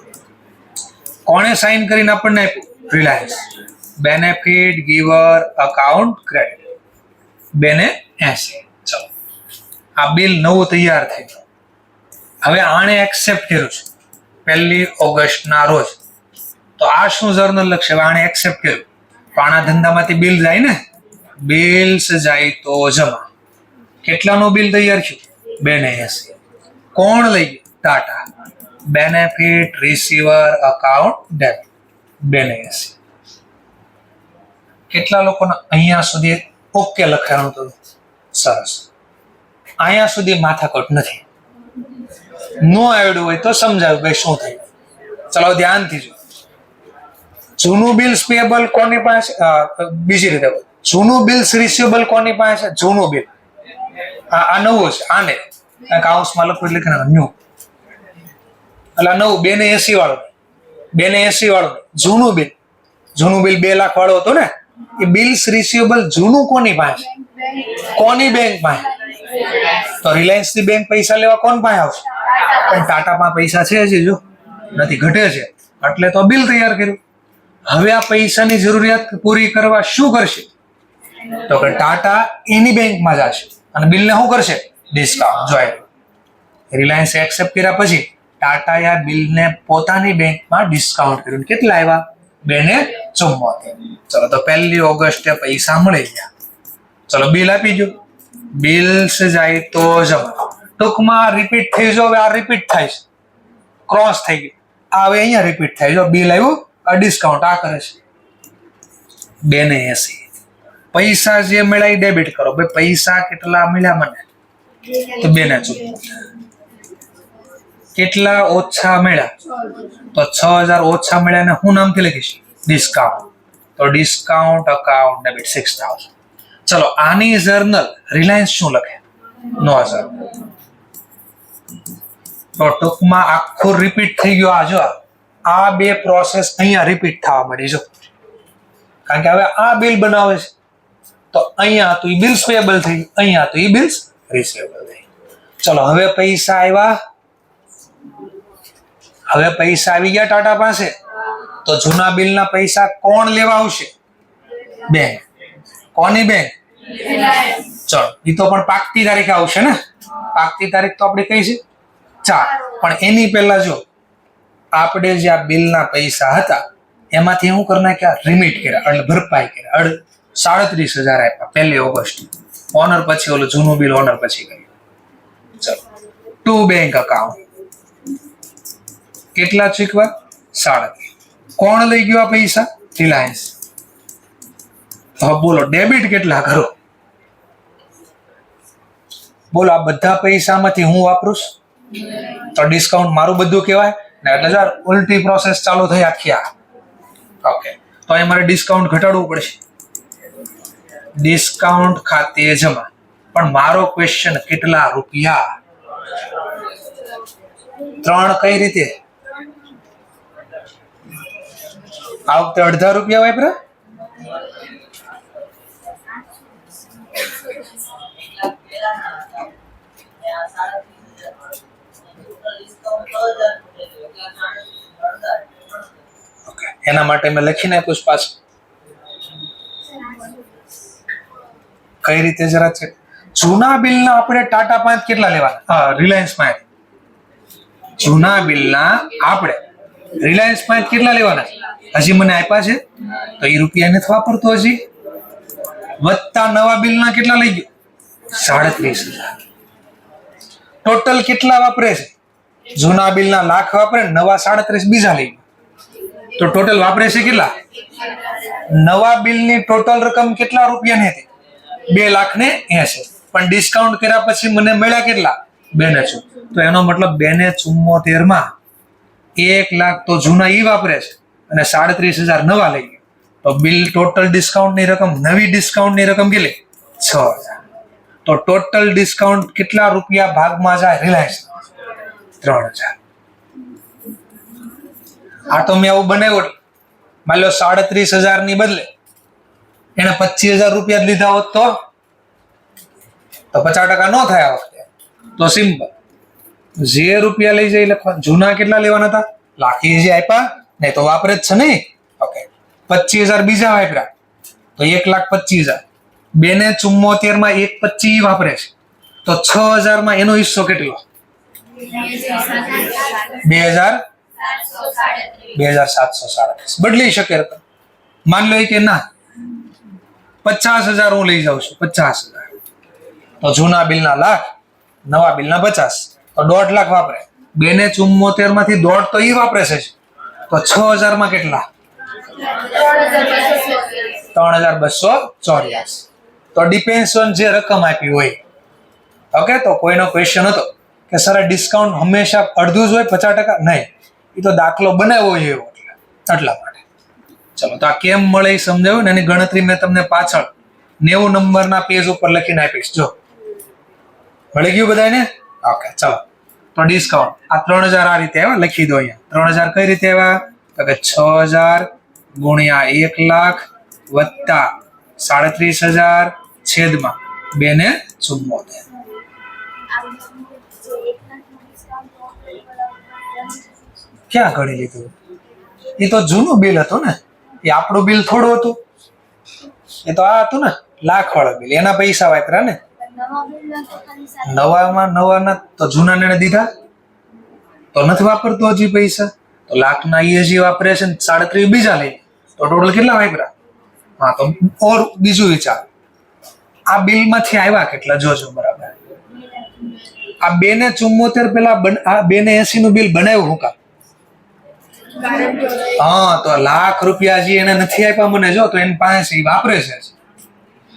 કોણે સાઇન કરીને આપણને આપ્યું? Reliance. Benefit giver account credit 2,80,000. ચલો, આ બિલ નવું તૈયાર થઈ ગયું. હવે આણે એક્સેપ્ટ કર્યું છે 1 ઓગસ્ટના રોજ. તો આ શું જર્નલ લખશે? આણે એક્સેપ્ટ કર્યું. તો આના ધંધામાંથી બિલ જાય ને. બિલ્સ જાય તો જમા. કેટલાનું બિલ તૈયાર થયું? 2,80,000. કોણ લઈ ગયું? Tata. Benefit receiver account debit 2,80,000. કેટલા લોકોને અહીંયા સુધી ઓકે લખાયું હતું? સરસ. અહીંયા સુધી માથાકૂટ નથી. નો આવડ્યું હોય તો સમજાવ્યું ભાઈ શું થયું. ચલો ધ્યાનથી જો. જૂનું બિલ્સ પેએબલ કોની પાસે? બીજી રીતે જૂનું બિલ્સ રિસીવેબલ કોની પાસે છે? જૂનું બિલ આ નવું છે. આને કાઉન્સમાં લખવું એટલે કે ન્યુ. એટલે નવું 2,80,000 વાળું. 2,80,000 વાળું જૂનું બિલ. જૂનું બિલ 2 લાખ વાળું હતું ને. એ બિલ્સ રિસીવેબલ જૂનું કોની પાસે? કોની બેંક પાસે? તો રિલાયન્સ ની બેંક પૈસા લેવા કોણ પાસે આવશે? પણ ટાટા પાસે પૈસા છે હજી જો નથી, ઘટે છે. એટલે તો બિલ તૈયાર કર્યું. હવે આ પૈસાની જરૂરિયાત પૂરી કરવા શું કરશે? તો કે ટાટા એની બેંકમાં જશે અને બિલને શું કરશે? ડિસ્કાઉન્ટ. જોઈ રિલાયન્સ એક્સેપ્ટ કર્યા પછી ટાટાએ આ બિલને પોતાની બેંકમાં ડિસ્કાઉન્ટ કર્યું. કેટલા આવ્યા? 2.74. ચલો તો 1 ઓગસ્ટે પૈસા મળી ગયા. ચલો બિલ આપી ગયો. બિલ્સ જાય તો જમા. ટૂંકમાં રિપીટ થઈ જો. હવે આ રિપીટ થાય છે, ક્રોસ થઈ ગયું. આ હવે અહીંયા રિપીટ થાય. જો બિલ આવ્યું, આ ડિસ્કાઉન્ટ આ કરે છે. 2.80. પૈસા જે મળ્યા એ ડેબિટ કરો. ભાઈ પૈસા કેટલા મળ્યા મને? તો 2.74. કેટલા ઓછા મળ્યા? તો 6,000 ઓછા મળ્યા ને હું નામથી લખીશ? ડિસ્કાઉન્ટ. તો ડિસ્કાઉન્ટ અકાઉન્ટ ડેબિટ 6,000. ચલો આની જર્નલ રિલાયન્સ શું લખે? નો જર્નલ. તો ટૂંકમાં આખું રિપીટ થઈ ગયો. આ જો આ બે પ્રોસેસ અહીંયા રિપીટ થવા મળી. જો કારણ કે હવે આ બિલ બનાવે છે તો અહીંયા તો ઈ બિલ્સ પેએબલ થઈ, અહીંયા તો ઈ બિલ્સ રિસીવેબલ થઈ. ચલો હવે પૈસા આવ્યા. હવે પૈસા આવી ગયા ટાટા પાસે. તો જૂના બિલના પૈસા કોણ લેવા આવશે? બેંક. કોની બેંક? ચલો એ તો પણ પાકતી તારીખે આવશે ને. પાકતી તારીખ તો આપણી કઈ છે? 4. પણ એની પહેલા જો આપણે જે આ બિલના પૈસા હતા એમાંથી હું કરી નાખ્યા? રિમીટ કર્યા, એટલે ભરપાઈ કર્યા. 37,000 આપ્યા 1 ઓગસ્ટ. ઓનર પછી ઓલું જૂનું બિલ ઓનર પછી કર્યું. ચલો ટુ બેંક અકાઉન્ટ. કેટલા ચૂકવા? 37. કોણ લઈ ગયો આ પૈસા? રિલાયન્સ. હવે બોલો ડેબિટ કેટલા કરો? બોલો આ બધા પૈસામાંથી હું વાપરું છું તો ડિસ્કાઉન્ટ મારું બધું કહેવાય ને. એટલે સર ઉલટી પ્રોસેસ ચાલુ થઈ આખી આ. ઓકે તો અહીં મારે ડિસ્કાઉન્ટ ઘટાડવું પડશે. ડિસ્કાઉન્ટ ખાતે જમા. પણ મારો ક્વેશ્ચન કેટલા રૂપિયા? 3 કઈ રીતે? આ વખતે 1.5 રૂપિયા વાપરા. એના માટે મેં લખીને આપ્યું પાછું. કઈ રીતે જરા છે? જૂના બિલના આપણે ટાટા પાંચ કેટલા લેવાના? રિલાયન્સ પાંચ. જૂના બિલના આપણે રિલાયન્સ પાંચ કેટલા લેવાના? હજી મને આપ્યા છે તો એ રૂપિયા નથી વાપરતો હજી. વત્તા નવા બિલના કેટલા લઈ ગયો? 37,000. ટોટલ કેટલા વાપરે છે? જૂના બિલના લાખ વાપરે, નવા 37 બીજા લઈ ગયો. તો ટોટલ વાપરે છે કેટલા? નવા બિલની ટોટલ રકમ કેટલા રૂપિયાની હતી? 2,80,000. પણ ડિસ્કાઉન્ટ કર્યા પછી મને મળ્યા કેટલા? 2.74. તો એનો મતલબ 2.74 માં 1 લાખ તો જૂના ઈ વાપરે છે અને 37,000 નવા લઈ ગયો. તો બિલ ટોટલ ડિસ્કાઉન્ટની રકમ, નવી ડિસ્કાઉન્ટની રકમ કેટલી? 6,000. તો ટોટલ ડિસ્કાઉન્ટ કેટલા રૂપિયા ભાગમાં જાય? રિલાયન્સ 3,000. આ તો મેં આવું બનાવ્યું. માની લો 37,000 ની બદલે એને 25,000 રૂપિયા લીધા હોત તો 50% ન થાય આ વખતે. તો સિમ્પલ જે રૂપિયા લઈ જાય લખવાનું. જૂના કેટલા લેવાના હતા? લાખી જે આપ્યા નહીં તો વાપરે જ છે નહીં. ઓકે 25,000 બીજા વાપર્યા તો 1,25,000. 2.74 માં 1.25 વાપરે છે તો 6,000 માં એનો હિસ્સો કેટલો? 2,737. બદલી શકે રકમ. માન લો કે ના 50,000 હું લઈ જાઉં છું. 50,000 તો જૂના બિલના લાખ, નવા બિલના 50 તો 1.5 લાખ વાપરે. 2.74 માંથી 1.5 તો ઈ વાપરે છે તો 6,000 માં કેટલા? 3,284. તો ડિપેન્ડ્સ ઓન જે રકમ આપી હોય. ઓકે તો કોઈનો ક્વેશ્ચન હતો કે સર ડિસ્કાઉન્ટ હંમેશા અડધું જ હોય 50%? નહીં, એ તો દાખલો બનાવ્યો હોય એવો એટલા માટે. ચલો તો આ કેમ મળે એ સમજાવ્યું ને. એની ગણતરી મેં તમને પાછળ 90 નંબરના પેજ ઉપર લખીને આપીશ. જો મળી ગયું બધાને? ઓકે ચલો તો ડિસ્કાઉન્ટ આ 3,000 આ રીતે આવ્યા. લખી દો અહીંયા 3,000 કઈ રીતે આવ્યા? તો કે 6,000 ગુણ્યા 1 લાખ વત્તા 37,000 છેદમાં 2.74. ક્યાં ગણી લીધું? એ તો જૂનું બિલ હતું ને, એ આપણું બિલ થોડું હતું, એ તો આ હતું ને લાખ વાળું બિલ, એના પૈસા વાપર્યા ને. નવાના તો જૂના ને દીધા તો નથી વાપરતો હજી પૈસા, તો લાખના એ હજી વાપરે છે ને 37 બીજા લઈ, તો ટોટલ કેટલા વાપર્યા? હા, તો ઓર બીજું વિચાર, આ બિલ માંથી આવ્યા કેટલા જોજો બરાબર. આ 274 પેલા આ 280 નું બિલ બનાવ્યું હું કામ? હા, તો લાખ રૂપિયા હજી એને નથી આપ્યા મને, જો તો એની પાસે વાપરે છે.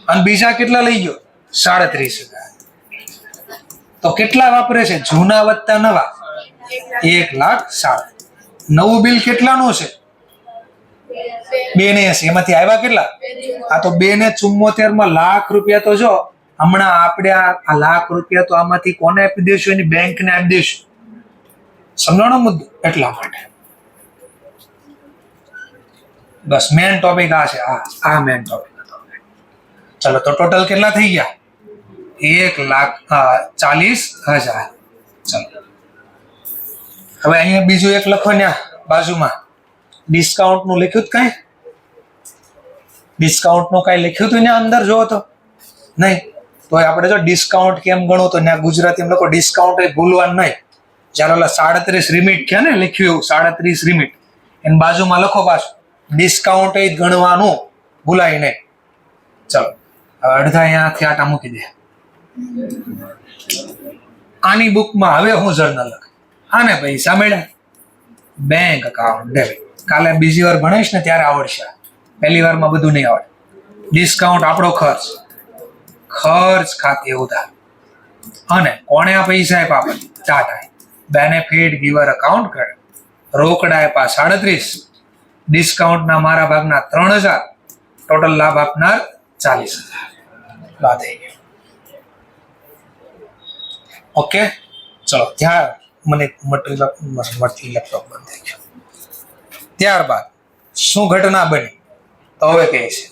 અને બીજા કેટલા લઈ ગયો? 37,000. તો કેટલા વાપરે છે? જૂના વત્તા નવા 1,07,000. નવું બિલ કેટલાનું છે? 280. એમાંથી આવ્યા કેટલા? આ તો 274 માં લાખ રૂપિયા. તો જો હમણાં આપણે આ લાખ રૂપિયા તો આમાંથી કોને આપી દઈશું? એની બેંકને આપી દઈશું. સમજાણો મુદ્દો? એટલા માટે બસ મેન ટોપિક આ છે. આ મેન ટોપિક હતો. ચલો, તો ટોટલ કેટલા થઈ ગયા? 1,40,000. ચલો, હવે અહીંયા બીજું એક લખો ને બાજુમાં, ડિસ્કાઉન્ટ નું લખ્યું કઈ? ડિસ્કાઉન્ટ નું કઈ લખ્યું હતું ને અંદર? જોવો તો નહીં. તો આપણે જો ડિસ્કાઉન્ટ કેમ ગણો તો ત્યાં ગુજરાતીમાં લખો ડિસ્કાઉન્ટ એ ભૂલવાનું નહીં. જયારે ઓલા 37 રિમિટ છે ને લખ્યું એવું, 37 રિમિટ, એની બાજુમાં લખો પાછું ડિસ્કાઉન્ટ એ ગણવાનું, ભૂલાય નહીં. ચલો, હવે અડધા અહીંયાથી આટા મૂકી દે. આની બુકમાં હવે હું જર્નલ લખ, આને પૈસા મળ્યા, બેંક અકાઉન્ટ ડેબિટ. કાલે બીજી વાર ભણાવીશ ને ત્યારે આવડશે, પહેલી વારમાં બધું નહીં આવડે. ડિસ્કાઉન્ટ આપણો ખર્ચ ખાતે ઉધાર. અને કોણે આ પૈસા આપ્યા? આપણે Tata. Benefit giver account credit. રોકડા આપ્યા 37, ડિસ્કાઉન્ટના મારા ભાગના 3,000, ટોટલ લાભ આપનાર 40,000. લા થઈ ગયો. ઓકે, ચલો ત્યાં મને મળતી લેપટોપ બંધ થઈ ગયો. ત્યારબાદ શું ઘટના બની? તો હવે કહે છે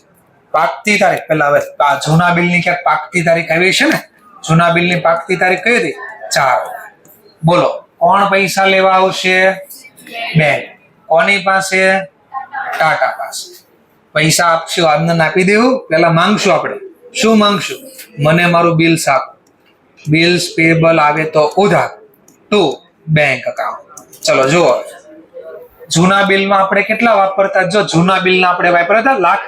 પાકતી તારીખ. પેલા હવે આ જૂના બિલની ક્યાંક પાકતી તારીખ આવી છે ને? જૂના બિલની પાકતી તારીખ કઈ હતી? 4. બોલો, કોણ પૈસા લેવા આવશે? બેંક. કોની પાસે? ટાટા પાસે. પૈસા આપશું, આનંદ આપી દેવું. પેલા માંગશું આપણે. શું માંગશું? મને મારું બિલ્સ આપો. બિલ્સ પેબલ આવે તો ઉધાર ટુ બેંક અકાઉન્ટ. ચલો જુઓ, જૂના બિલમાં આપણે કેટલા વાપરતા? જો જૂના બિલના આપણે વાપરતા લાખ,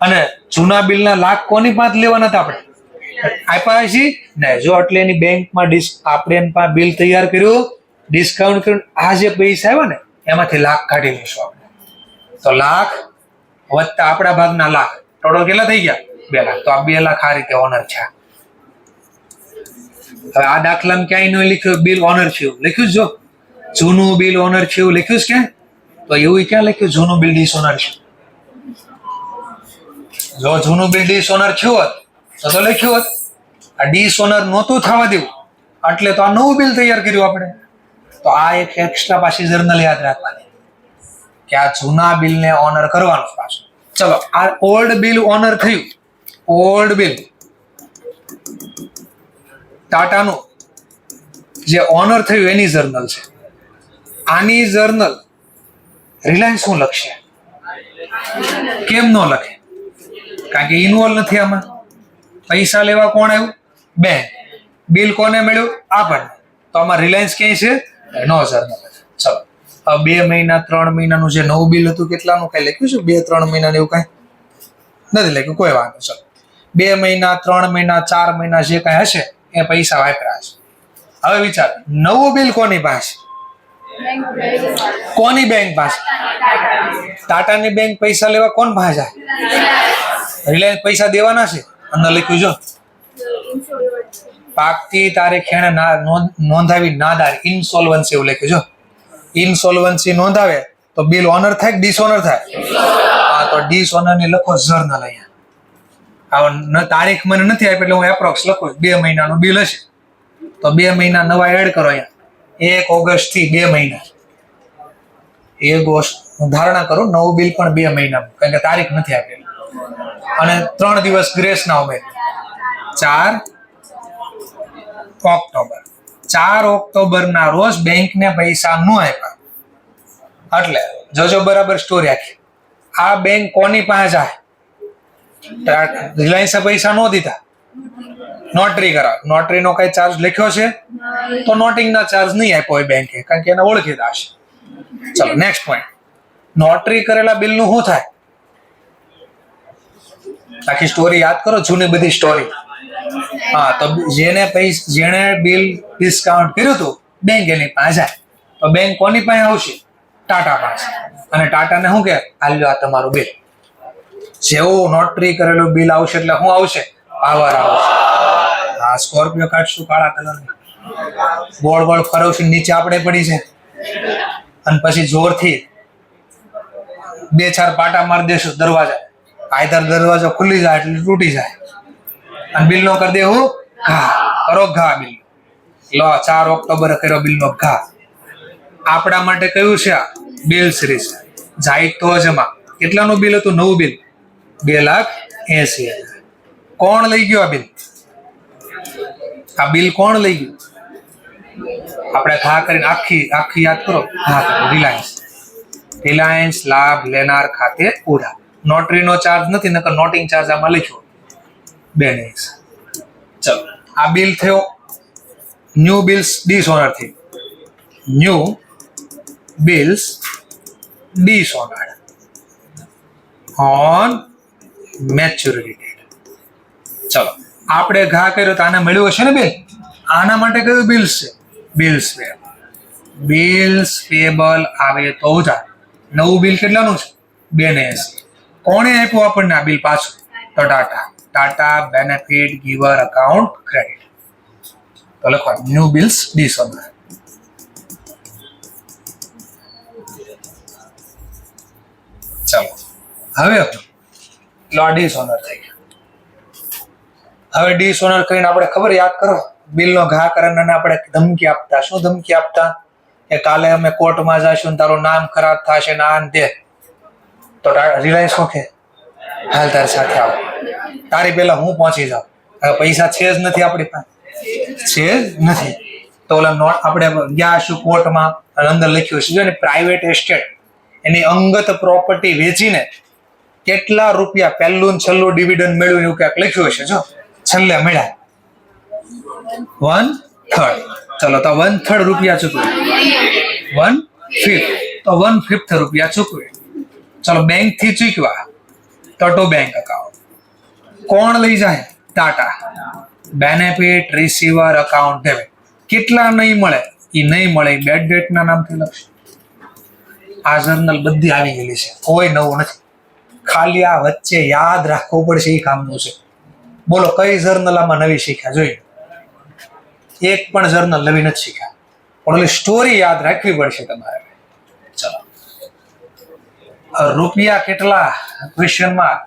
અને જૂના બિલના લાખ કોની પાસે લેવાના હતા? આપણે આપ્યા છે ને. જો એટલે એની બેંકમાં આપણે એની પાસે બિલ તૈયાર કર્યું, ડિસ્કાઉન્ટ કર્યું, આ જે પૈસા આવ્યા ને એમાંથી લાખ કાઢી લઈશું આપણે. તો લાખ વત્તા આપણા ભાગના લાખ, ટોટલ કેટલા થઈ ગયા? 2 લાખ. તો આ 2 લાખ આ રીતે ઓનર છે. હવે આ દાખલામાં ક્યાંય ન લખ્યું બિલ ઓનર છે એવું લખ્યું? જો જૂનું બિલ ઓનર છે એવું લખ્યું છે કે? તો એવું ક્યાં લખ્યું જૂનું બિલ ડિસઓનર છે? જો જૂનું બિલ ડિસઓનર થયું હોત તો લખ્યું હોત. આ ડિસઓનર નહોતું થવા દેવું એટલે તો આ નવું બિલ તૈયાર કર્યું આપણે. તો આ એક એક્સ્ટ્રા પાછી જર્નલ યાદ રાખવાની કે આ જૂના બિલને ઓનર કરવાનું પાછું. ચલો, આ ઓલ્ડ બિલ ઓનર થયું. ઓલ્ડ બિલ ટાટાનું જે ઓનર થયું એની જર્નલ છે. આની જર્નલ રિલાયન્સ શું લખશે? કેમ ન લખે? કારણ કે ઇન્વોલ્વ નથી આમાં. પૈસા લેવા કોણ આવ્યું? બેંક. બિલ કોને મળ્યું? આપણને. તો આમાં રિલાયન્સ ક્યાંય છે? નો જર્નલ. ચલો, હવે 2 મહિના 3 મહિનાનું જે નવું બિલ હતું કેટલાનું કઈ લખ્યું છે? 2-3 મહિનાનું એવું કઈ નથી લખ્યું, કોઈ વાંધો. ચલો, 2 મહિના 3 મહિના 4 મહિના જે કઈ હશે એ પૈસા વાપર્યા છે. હવે વિચાર, નવું બિલ કોની પાસે? કોની બેંક પાસે? ટાટાની બેંક પૈસા લેવા કોણ પાસે જાય? રિલાયન્સ પૈસા દેવાના છે. અંદર લખ્યું જો પાકતી તારીખ એને નોંધાવી નાદાર, ઇન્સોલ્વન્સી એવું લખ્યું. જો ઇન્સોલ્વન્સી નોંધાવે તો બિલ ઓનર થાય કે ડિસઓનર થાય? હા, તો ડિસઓનર ની લખો જર્નલ. અહીંયા તારીખ મને નથી આપી એટલે હું એપ્રોક્સ લખું. 2 મહિનાનું બિલ હશે તો 2 મહિના નવા એડ કરો. અહીંયા 1 ઓગસ્ટ થી 2 મહિના. 1 ઓગસ્ટ હું ધારણા કરું નવું બિલ પણ 2 મહિનાનું, કારણ કે તારીખ નથી આપેલી. અને 3 દિવસ ગ્રેસ ના ઉમેર. 4 ઓક્ટોબર. 4 ઓક્ટોબર ના રોજ બેંકને પૈસા ન આપ્યા એટલે જોજો બરાબર સ્ટોરી આખી. આ બેંક કોની પાસે જાય? રિલાયન્સે પૈસા ન દીધા, નોટરી કરાવ. નોટરી નો કઈ ચાર્જ લખ્યો છે તો નોટિંગ ના ચાર્જ નહીં આપ્યો હોય બેંકે, કારણ કે એને ઓળખીતા હશે. ચલો નેક્સ્ટ પોઈન્ટ. નોટરી કરેલા બિલ નું શું થાય? આખી સ્ટોરી યાદ કરો, જૂની બધી સ્ટોરી. હા, તો જેણે બિલ ડિસ્કાઉન્ટ કર્યું હતું બેંક એની પાસે જાય. તો બેંક કોની પાસે આવશે? ટાટા પાસે. અને ટાટાને શું કે આલ્યો આ તમારું બિલ. જેવું નોટરી કરેલું બિલ આવશે એટલે શું આવશે? પાવર આવશે. આ સ્કોર્પિયો કાઢશું કાળા કલરની, બોળ બોળ ફરવશું, નીચે આપણે પડી છે, અને પછી જોરથી 2-4 પાટા મારી દેશું દરવાજા. આઈધર દરવાજો ખુલી જાય એટલે તૂટી જાય, અને બિલ નો કરી દેવું ઘા. કરો ઘા બિલ. લો 4 ઓક્ટોબરે કર્યો બિલ નો ઘા. આપણા માટે કયું છે આ? Bill series. જાય તો જમા. કેટલાનું બિલ હતું? નવું બિલ 2,80,000. કોણ લઈ ગયો આ બિલ? આ બિલ કોણ લઈ ગયું? આપણે ઘા કરીને આખી યાદ કરો. ઘા કરો. રિલાયન્સ લાભ લેનાર ખાતે ઉધાર. નોટરી નો ચાર્જ નથી, નકર નોટિંગ ચાર્જ આમાં લખ્યો 2,80,000. ચલો, આ બિલ થયો. ન્યુ બિલ્સ ડિસઓનર થી. New bills dishonoured on maturity date. ચલો, આપણે ઘા કર્યો તો આને મળ્યું હશે ને બિલ. આના માટે કયું બિલ્સ છે? Bills payable. બિલ્સ પેએબલ આવે તો ઉધાર. નવું બિલ કેટલાનું છે? 2,80,000. કોણે આપ્યું આપણને આ બિલ પાછું? તો Tata benefit giver account credit. તો લખો ન્યુ બિલ્સ ડિસઓનર. ચાલો, હવે ડિસઓનર થઈ ગયું. હવે ડિસઓનર કરીને આપણે ખબર યાદ કરો, બિલ નો ઘા કરીને આપણે ધમકી આપતા. શું ધમકી આપતા? કે કાલે અમે કોર્ટમાં જઈશું, તારું નામ ખરાબ થશે ને આ તે. તો રિલાયન્સ શું કે હાલ તારી સાથે આવો, તારી પહેલા હું પહોંચી જાઉં. હવે પૈસા છે જ નથી આપણી પાસે, છે જ નથી. તો ઓલા નોટ આપણે ગયા છું કોર્ટમાં, અંદર લખ્યું છે ને પ્રાઇવેટ એસ્ટેટ, એની અંગત પ્રોપર્ટી વેચીને કેટલા રૂપિયા પહેલું ને છેલ્લું ડિવિડન્ડ મેળવ્યું એવું ક્યાંક લખ્યું હશે. જો છેલ્લે મળ્યા 1/3. ચલો, તો 1/3 રૂપિયા ચૂકવે. 1/5 તો 1/5 રૂપિયા ચૂકવે. ચલો, બેંક થી ચૂકવા તો બેંક અકાઉન્ટ. કોણ લઈ જાય? Tata. Benefit receiver account debit. કેટલા નહીં મળે? એ નહીં મળે બેડ ડેટ ના નામથી લખશે. આ જર્નલ બધી આવી ગયેલી છે, કોઈ નવું નથી. ખાલી આ વચ્ચે યાદ રાખવું પડશે, એ કામનું છે. બોલો કઈ જર્નલ આમાં નવી શીખ્યા? જોઈએ, એક પણ જર્નલ નવી નથી શીખ્યા. પણ ઓલી સ્ટોરી યાદ રાખવી પડશે તમારે. ચલો, રૂપિયા કેટલા? ક્વેશ્ચનમાં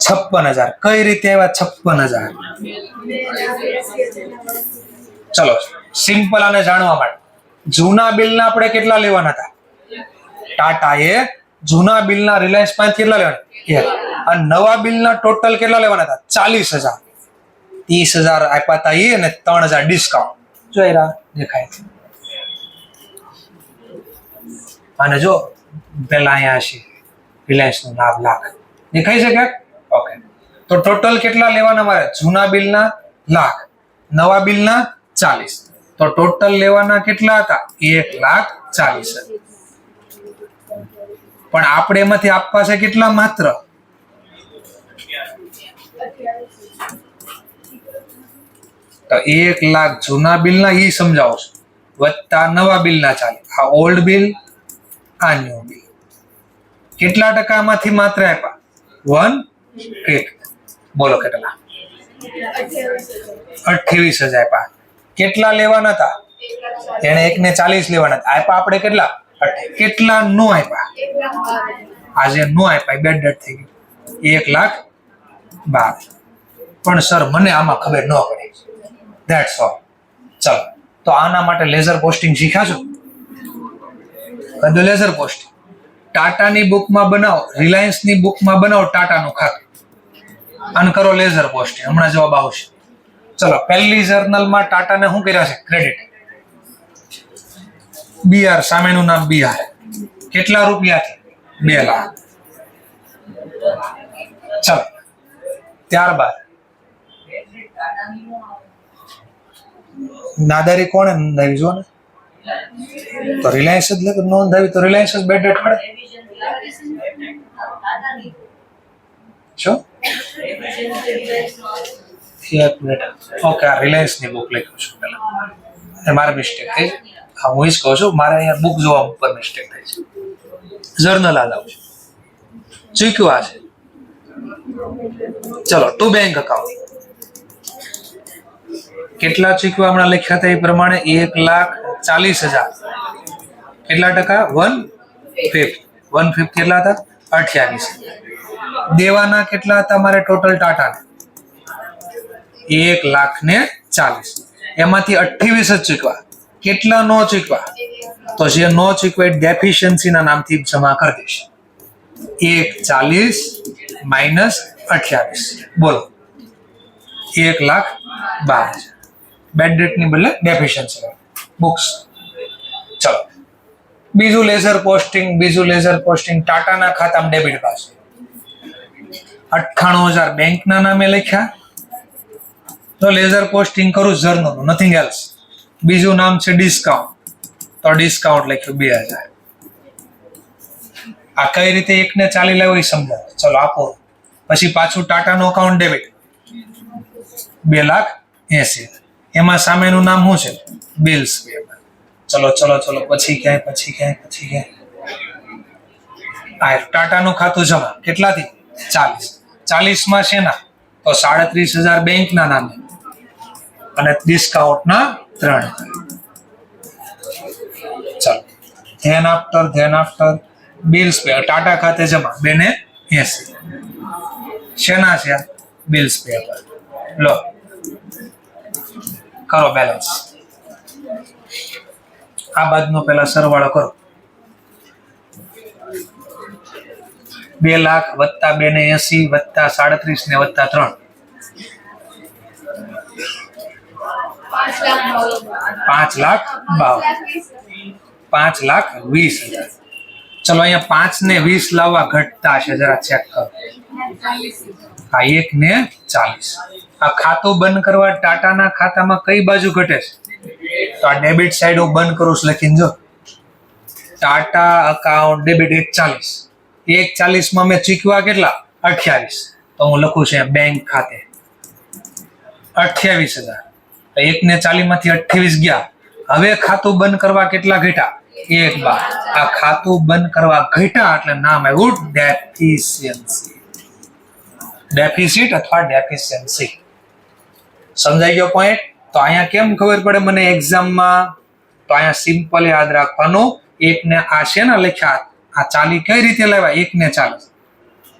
56,000. કઈ રીતે આવ્યા 56,000? ચલો, સિમ્પલ આને જાણવા માટે જૂના બિલના આપણે કેટલા લેવાના હતા? ટાટાએ જૂના બિલના રિલાયન્સ પાસે કેટલા લેવાના? અને નવા બિલના ટોટલ કેટલા લેવાના હતા? 40,000. 30,000 આપ્યા હતા એ, અને 3,000 ડિસ્કાઉન્ટ. જોઈ રહ્યા દેખાય છે. અને જો પેલા અહીંયા છે રિલાયન્સ નું લાખ દેખાય છે ક્યાંક? ઓકે, તો ટોટલ કેટલા લેવાના મારે? જૂના બિલના લાખ, નવા બિલના 40. તો ટોટલ લેવાના કેટલા હતા? 1,40,000. પણ આપણે એમાંથી આપવા છે કેટલા? માત્ર તો 1,00,000 જૂના બિલના, ઈ સમજાવો છો, વત્તા નવા બિલના 40. આ ઓલ્ડ બિલ, આ ન્યુ બિલ. કેટલા ટકામાંથી માત્ર આપ્યા? 1/5. બોલો કેટલા? 28,000 આપ્યા. કેટલા લેવાના હતા? એને 1,40 લેવાના હતા. આપ્યા આપણે કેટલા? 28. કેટલા નો આપ્યા? આજે નો આપ્યા, બેડ ડેટ થઈ ગયું. 1,12,000. પણ સર મને આમાં ખબર ન પડી. That's all. ચલો, તો આના માટે લેઝર પોસ્ટિંગ શીખ્યા છો? કદું લેઝર પોસ્ટિંગ? ટાટાની બુકમાં બનાવો, રિલાયન્સની બુકમાં બનાવો ટાટાનું ખાતું, અને કરો લેઝર પોસ્ટિંગ. હમણાં જવાબ આવશે. ચલો, પહેલી જર્નલમાં ટાટાને શું કર્યા છે? ક્રેડિટ. BR, સામેનું નામ BR. કેટલા રૂપિયા? 2 લાખ. ચાલો ત્યારબાદ નાદારી કોણે નોંધાવી? જો ને તો રિલાયન્સ જ નોંધાવી, તો રિલાયન્સ જ બેડ ડેટ મળે. શું? એક મિનિટ. ઓકે, આ રિલાયન્સ ની બુક લખ્યું છું પેલા, મારે મિસ્ટેક થઈ. હા, હું જ કહું છું, મારે અહીંયા બુક જોવા ઉપર મિસ્ટેક થઈ છે. જર્નલ આ લાવું છું. ચૂક્યું આ છે. ચલો, ટુ બેંક અકાઉન્ટ. કેટલા ચૂક્યું હમણાં લખ્યા હતા એ પ્રમાણે 1,40,000. કેટલા ટકા? 1/5. 1/5 કેટલા હતા? 28. દેવાના કેટલા હતા મારે ટોટલ ટાટાને? 1,40,000. એમાંથી 28 જ ચૂકવા. કેટલા નો ચૂકવા? તો જે નો ચૂકવા ડેફિશિયન્સી ના નામથી જમા કરી દઈશ. 1,40 માઇનસ 28. બોલો, 1,12,000. બેડ ડેટ ની બદલે ડેફિશિયન્સી બુક્સ. ચલો બીજું લેઝર પોસ્ટિંગ. ટાટાના ખાતામાં ડેબિટ પાસે 98,000 બેંકના નામે લખ્યા. તો લેઝર પોસ્ટિંગ કરું જર્નલ, નથિંગ એલ્સ. બીજું નામ છે ડિસ્કાઉન્ટ, તો ડિસ્કાઉન્ટ લખ્યું 2,000. આ કઈ રીતે 1,40 લાવ્યો એ સમજાવો. ચલો આપો. પછી પાછું ટાટાનું અકાઉન્ટ ડેબિટ 2,80,000. એમાં સામેનું નામ શું છે? Bills payment. ચલો પછી ક્યાંય આ ટાટાનું ખાતું જમા કેટલાથી? 40 માં છે ના? તો 37,000 બેંકના નામે અને ડિસ્કાઉન્ટના 3,000. ચાલો ધ્યાન આફ્ટર બિલ્સ પે ટાટા ખાતે જમા 2,80. શેના છે? Bills pay. લો કરો બેલેન્સ. આ બાજુનો પેલા સરવાળો કરો. 2 લાખ વત્તા 2,80 વત્તા 37 ને વત્તા 3 5,20,000. ચલો અહીંયા 5 ને 20 લાવવા ઘટતા છે, જરા ચેક કરો. આ 1,40. આ ખાતું બંધ કરવા ટાટાના ખાતામાં કઈ બાજુ ઘટે છે? તો આ ડેબિટ સાઈડ હું બંધ કરું છું, લખીને જો. Tata account debit 1,40. 1,40 માં મેં ચૂકવ્યા કેટલા? 28. તો હું લખું છું બેંક ખાતે 28,000. 1,40 માંથી 28 ગયા. હવે ખાતું બંધ કરવા કેટલા ઘટ્યા? 1,12. આ ખાતું બંધ કરવા ઘટ્યા એટલે નામ આવ્યું ડેફિશિયન્સી. ડેફિસિટ અથવા ડેફિશિયન્સી. સમજાઈ ગયો પોઈન્ટ? તો અહીંયા કેમ ખબર પડે મને એક્ઝામમાં? તો અહીંયા સિમ્પલ યાદ રાખવાનું. 1 ને આ છે ને લખ્યા, આ 40 કઈ રીતે લાવ્યા? 1,40.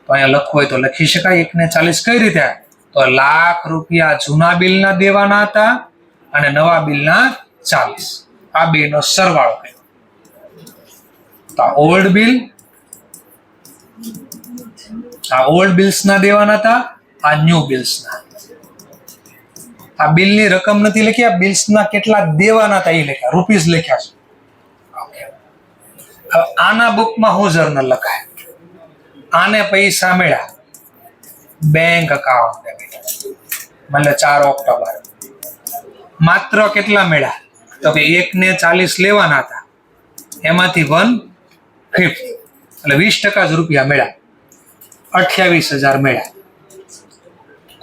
તો અહીંયા લખવું હોય તો લખી શકાય. 1,40 કઈ રીતે? તો ₹1,00,000 જૂના બિલના દેવાના હતા અને નવા બિલના 40. આ બેનો સરવાળો કર્યો. તો ઓલ્ડ બિલ્સ ના દેવાના હતા, આ ન્યુ બિલ્સ ના. આ બિલ ની રકમ નથી લખી, આ બિલ્સ ના કેટલા દેવાના હતા એ લખ્યા, રૂપીસ લખ્યા છે. હવે આના બુકમાં હું જર્નલ લખાય? આને પૈસા મળ્યા બેંક અકાઉન્ટ ડેબિટ, એટલે 4 ઓક્ટોબર. માત્ર કેટલા મળ્યા? તો કે 1,40 લેવાના હતા, એમાંથી 1/5 એટલે 20% જ રૂપિયા મળ્યા. 28,000 મળ્યા.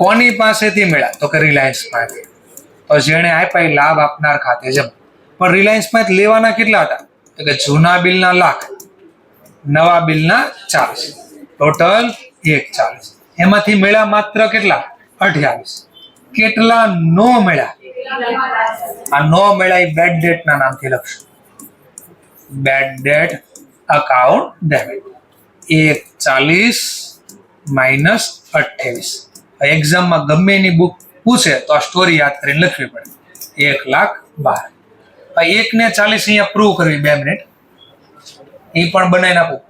કોની પાસેથી મળ્યા? તો કે રિલાયન્સ માંથી. તો જેણે આપ્યા એ લાભ આપનાર ખાતે જમા. પણ રિલાયન્સ માંથી લેવાના કેટલા હતા? તો કે જૂના બિલના 1,00,000, નવા બિલના 40, ટોટલ 1,40. એમાંથી મળ્યા માત્ર કેટલા? 28. કેટલા નો મળ્યા? આ નો મળ્યા એ બેડ ડેટ ના નામથી લખશું. Bad debt account debit 1,40 minus 28. એક્ઝામમાં ગમે એની બુક પૂછે તો આ સ્ટોરી યાદ કરીને લખવી પડે. 1,12,000. 1,40 અહીંયા પ્રૂવ કરવી 2 મિનિટ. એ પણ બનાવી નાખું.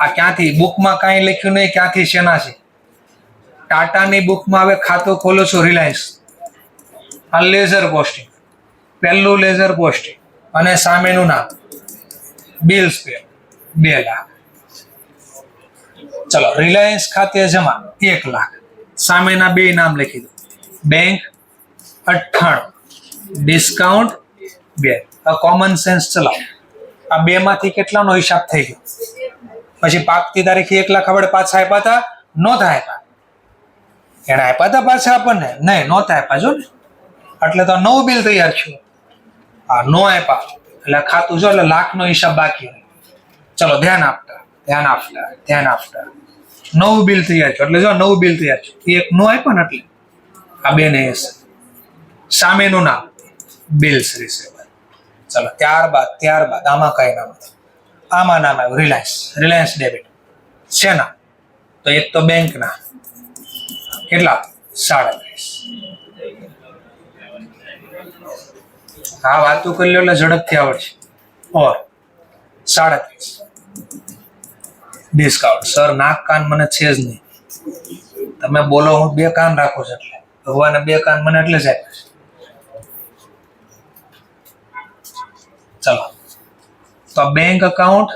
આ ક્યાંથી બુકમાં કાંઈ લખ્યું નહીં, ક્યાંથી શેના છે? ટાટાની બુકમાં હવે ખાતું ખોલો છો રિલાયન્સ. આ લેઝર પોસ્ટિંગ, પહેલું લેઝર પોસ્ટિંગ અને સામેનું નામ બિલ્સ પે 2 લાખ. ચલો રિલાયન્સ ખાતે જમા 1 લાખ. સામેના બે નામ લખી દો. Bank 98, discount 2. આ કોમન સેન્સ ચલાવો. આ બે માંથી કેટલાનો હિસાબ થઈ ગયો? પછી પાકતી તારીખે 1 લાખ આપણે પાછા આપ્યા હતા? નહોતા આપ્યા. એને આપ્યા હતા પાછા આપણને? નહીં, નહોતા આપ્યા જો ને. એટલે તો નવું બિલ તૈયાર થયું. આ નો આપ્યા એટલે ખાતું જો એટલે લાખનો હિસાબ બાકી હોય. ચલો ધ્યાન આપતા. નવું બિલ તૈયાર થયું એટલે જો નવું બિલ તૈયાર થયું. એક નો આપ્યો ને એટલે આ બે ને સામેનું નામ બિલ્સ રિસીવેબલ. ચલો ત્યારબાદ આમાં કઈ નામ નથી. આમાં નામ આવ્યું રિલાયન્સ ડેબિટ. શેના? તો એક તો બેંક ના કેટલા? 37. હા વાતું કરી લો એટલે ઝડપથી આવડશે. ઓર 37 ડિસ્કાઉન્ટ. સર નાક કાન મને છે જ નહીં. તમે બોલો હું 2 કાન રાખું છું એટલે ભગવાને 2 કાન મને એટલે જ આપ્યા છે. ચલો તો બેંક અકાઉન્ટ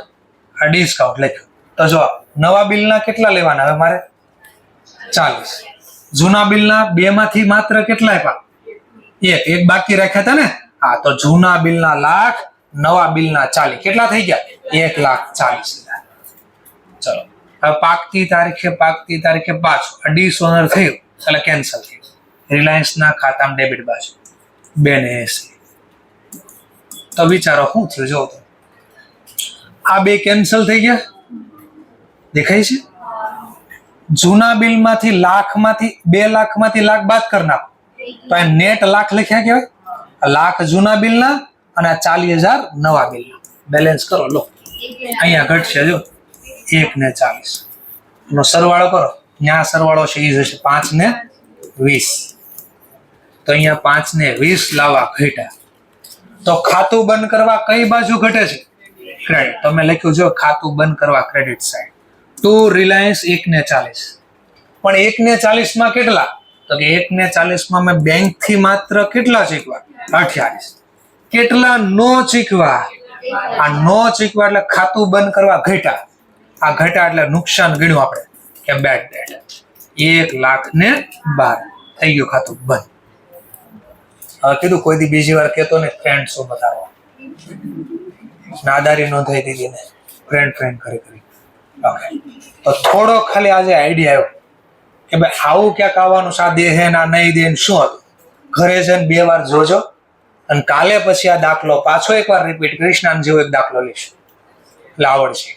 આ ડિસ્કાઉન્ટ લખ્યું. તો જો નવા બિલના કેટલા લેવાના હવે મારે? 40. જૂના બિલના 2 માંથી માત્ર કેટલા આપ્યા? એક બાકી રાખ્યા હતા ને. હા તો જૂના બિલના લાખ, નવા બિલના 40. કેટલા થઈ ગયા? 1,40,000. ચલો હવે પાકતી તારીખે પાછું આ ડિસઓનર થયું એટલે કેન્સલ થયું. રિલાયન્સના ખાતામાં ડેબિટ બાજુ 280. તો વિચારો શું થયું? જો તો આ બે કેન્સલ થઈ ગયા. દેખાય છે? જૂના બિલમાંથી લાખમાંથી 2 લાખમાંથી લાખ બાદ કરી નાખો તો આ નેટ લાખ લખ્યા કહેવાય. લાખ જૂના બિલના અને 40,000 નવા બિલના. બેલેન્સ કરો લો. અહીંયા ઘટશે જો 1 ને 40 નો સરવાળો કરો. ત્યાં સરવાળો છે એ જશે 5 ને 20. તો અહીંયા 5 ને 20 લાવવા ઘટ્યા. તો ખાતું બંધ કરવા કઈ બાજુ ઘટે છે? ક્રેડિટ. તો મેં લખ્યું જો ખાતું બંધ કરવા ક્રેડિટ સાઈડ. ટુ રિલાયન્સ 1 ને 40. પણ 1 ને 40 માં કેટલા? તો કે 1 ને 40 માં મેં બેંક થી માત્ર કેટલા ચૂકવા? 28. કેટલા નો ચૂકવા? આ નો ચૂકવા એટલે ખાતું બંધ કરવા ઘટ્યા. આ ઘટ્યા એટલે નુકસાન ગણ્યું આપણે કે બેડ ડેટ. 1,12,000 થઈ ગયું ખાતું બંધ. હવે કીધું કોઈ દી બીજી વાર કેતો ને ફ્રેન્ડ શું બતાવો. નાદારી નોંધાઈ દીધી ને ફ્રેન્ડ કરી. ઓકે તો થોડો ખાલી આજે આઈડિયા આવ્યો કે ભાઈ આવું ક્યાંક આવવાનું સા દે હે ના નહીં દે શું હતું. ઘરે જઈને 2 વાર જોજો અને કાલે પછી આ દાખલો પાછો એકવાર રિપીટ કરીશ ને જેવો એક દાખલો લઈશ એટલે આવડશે.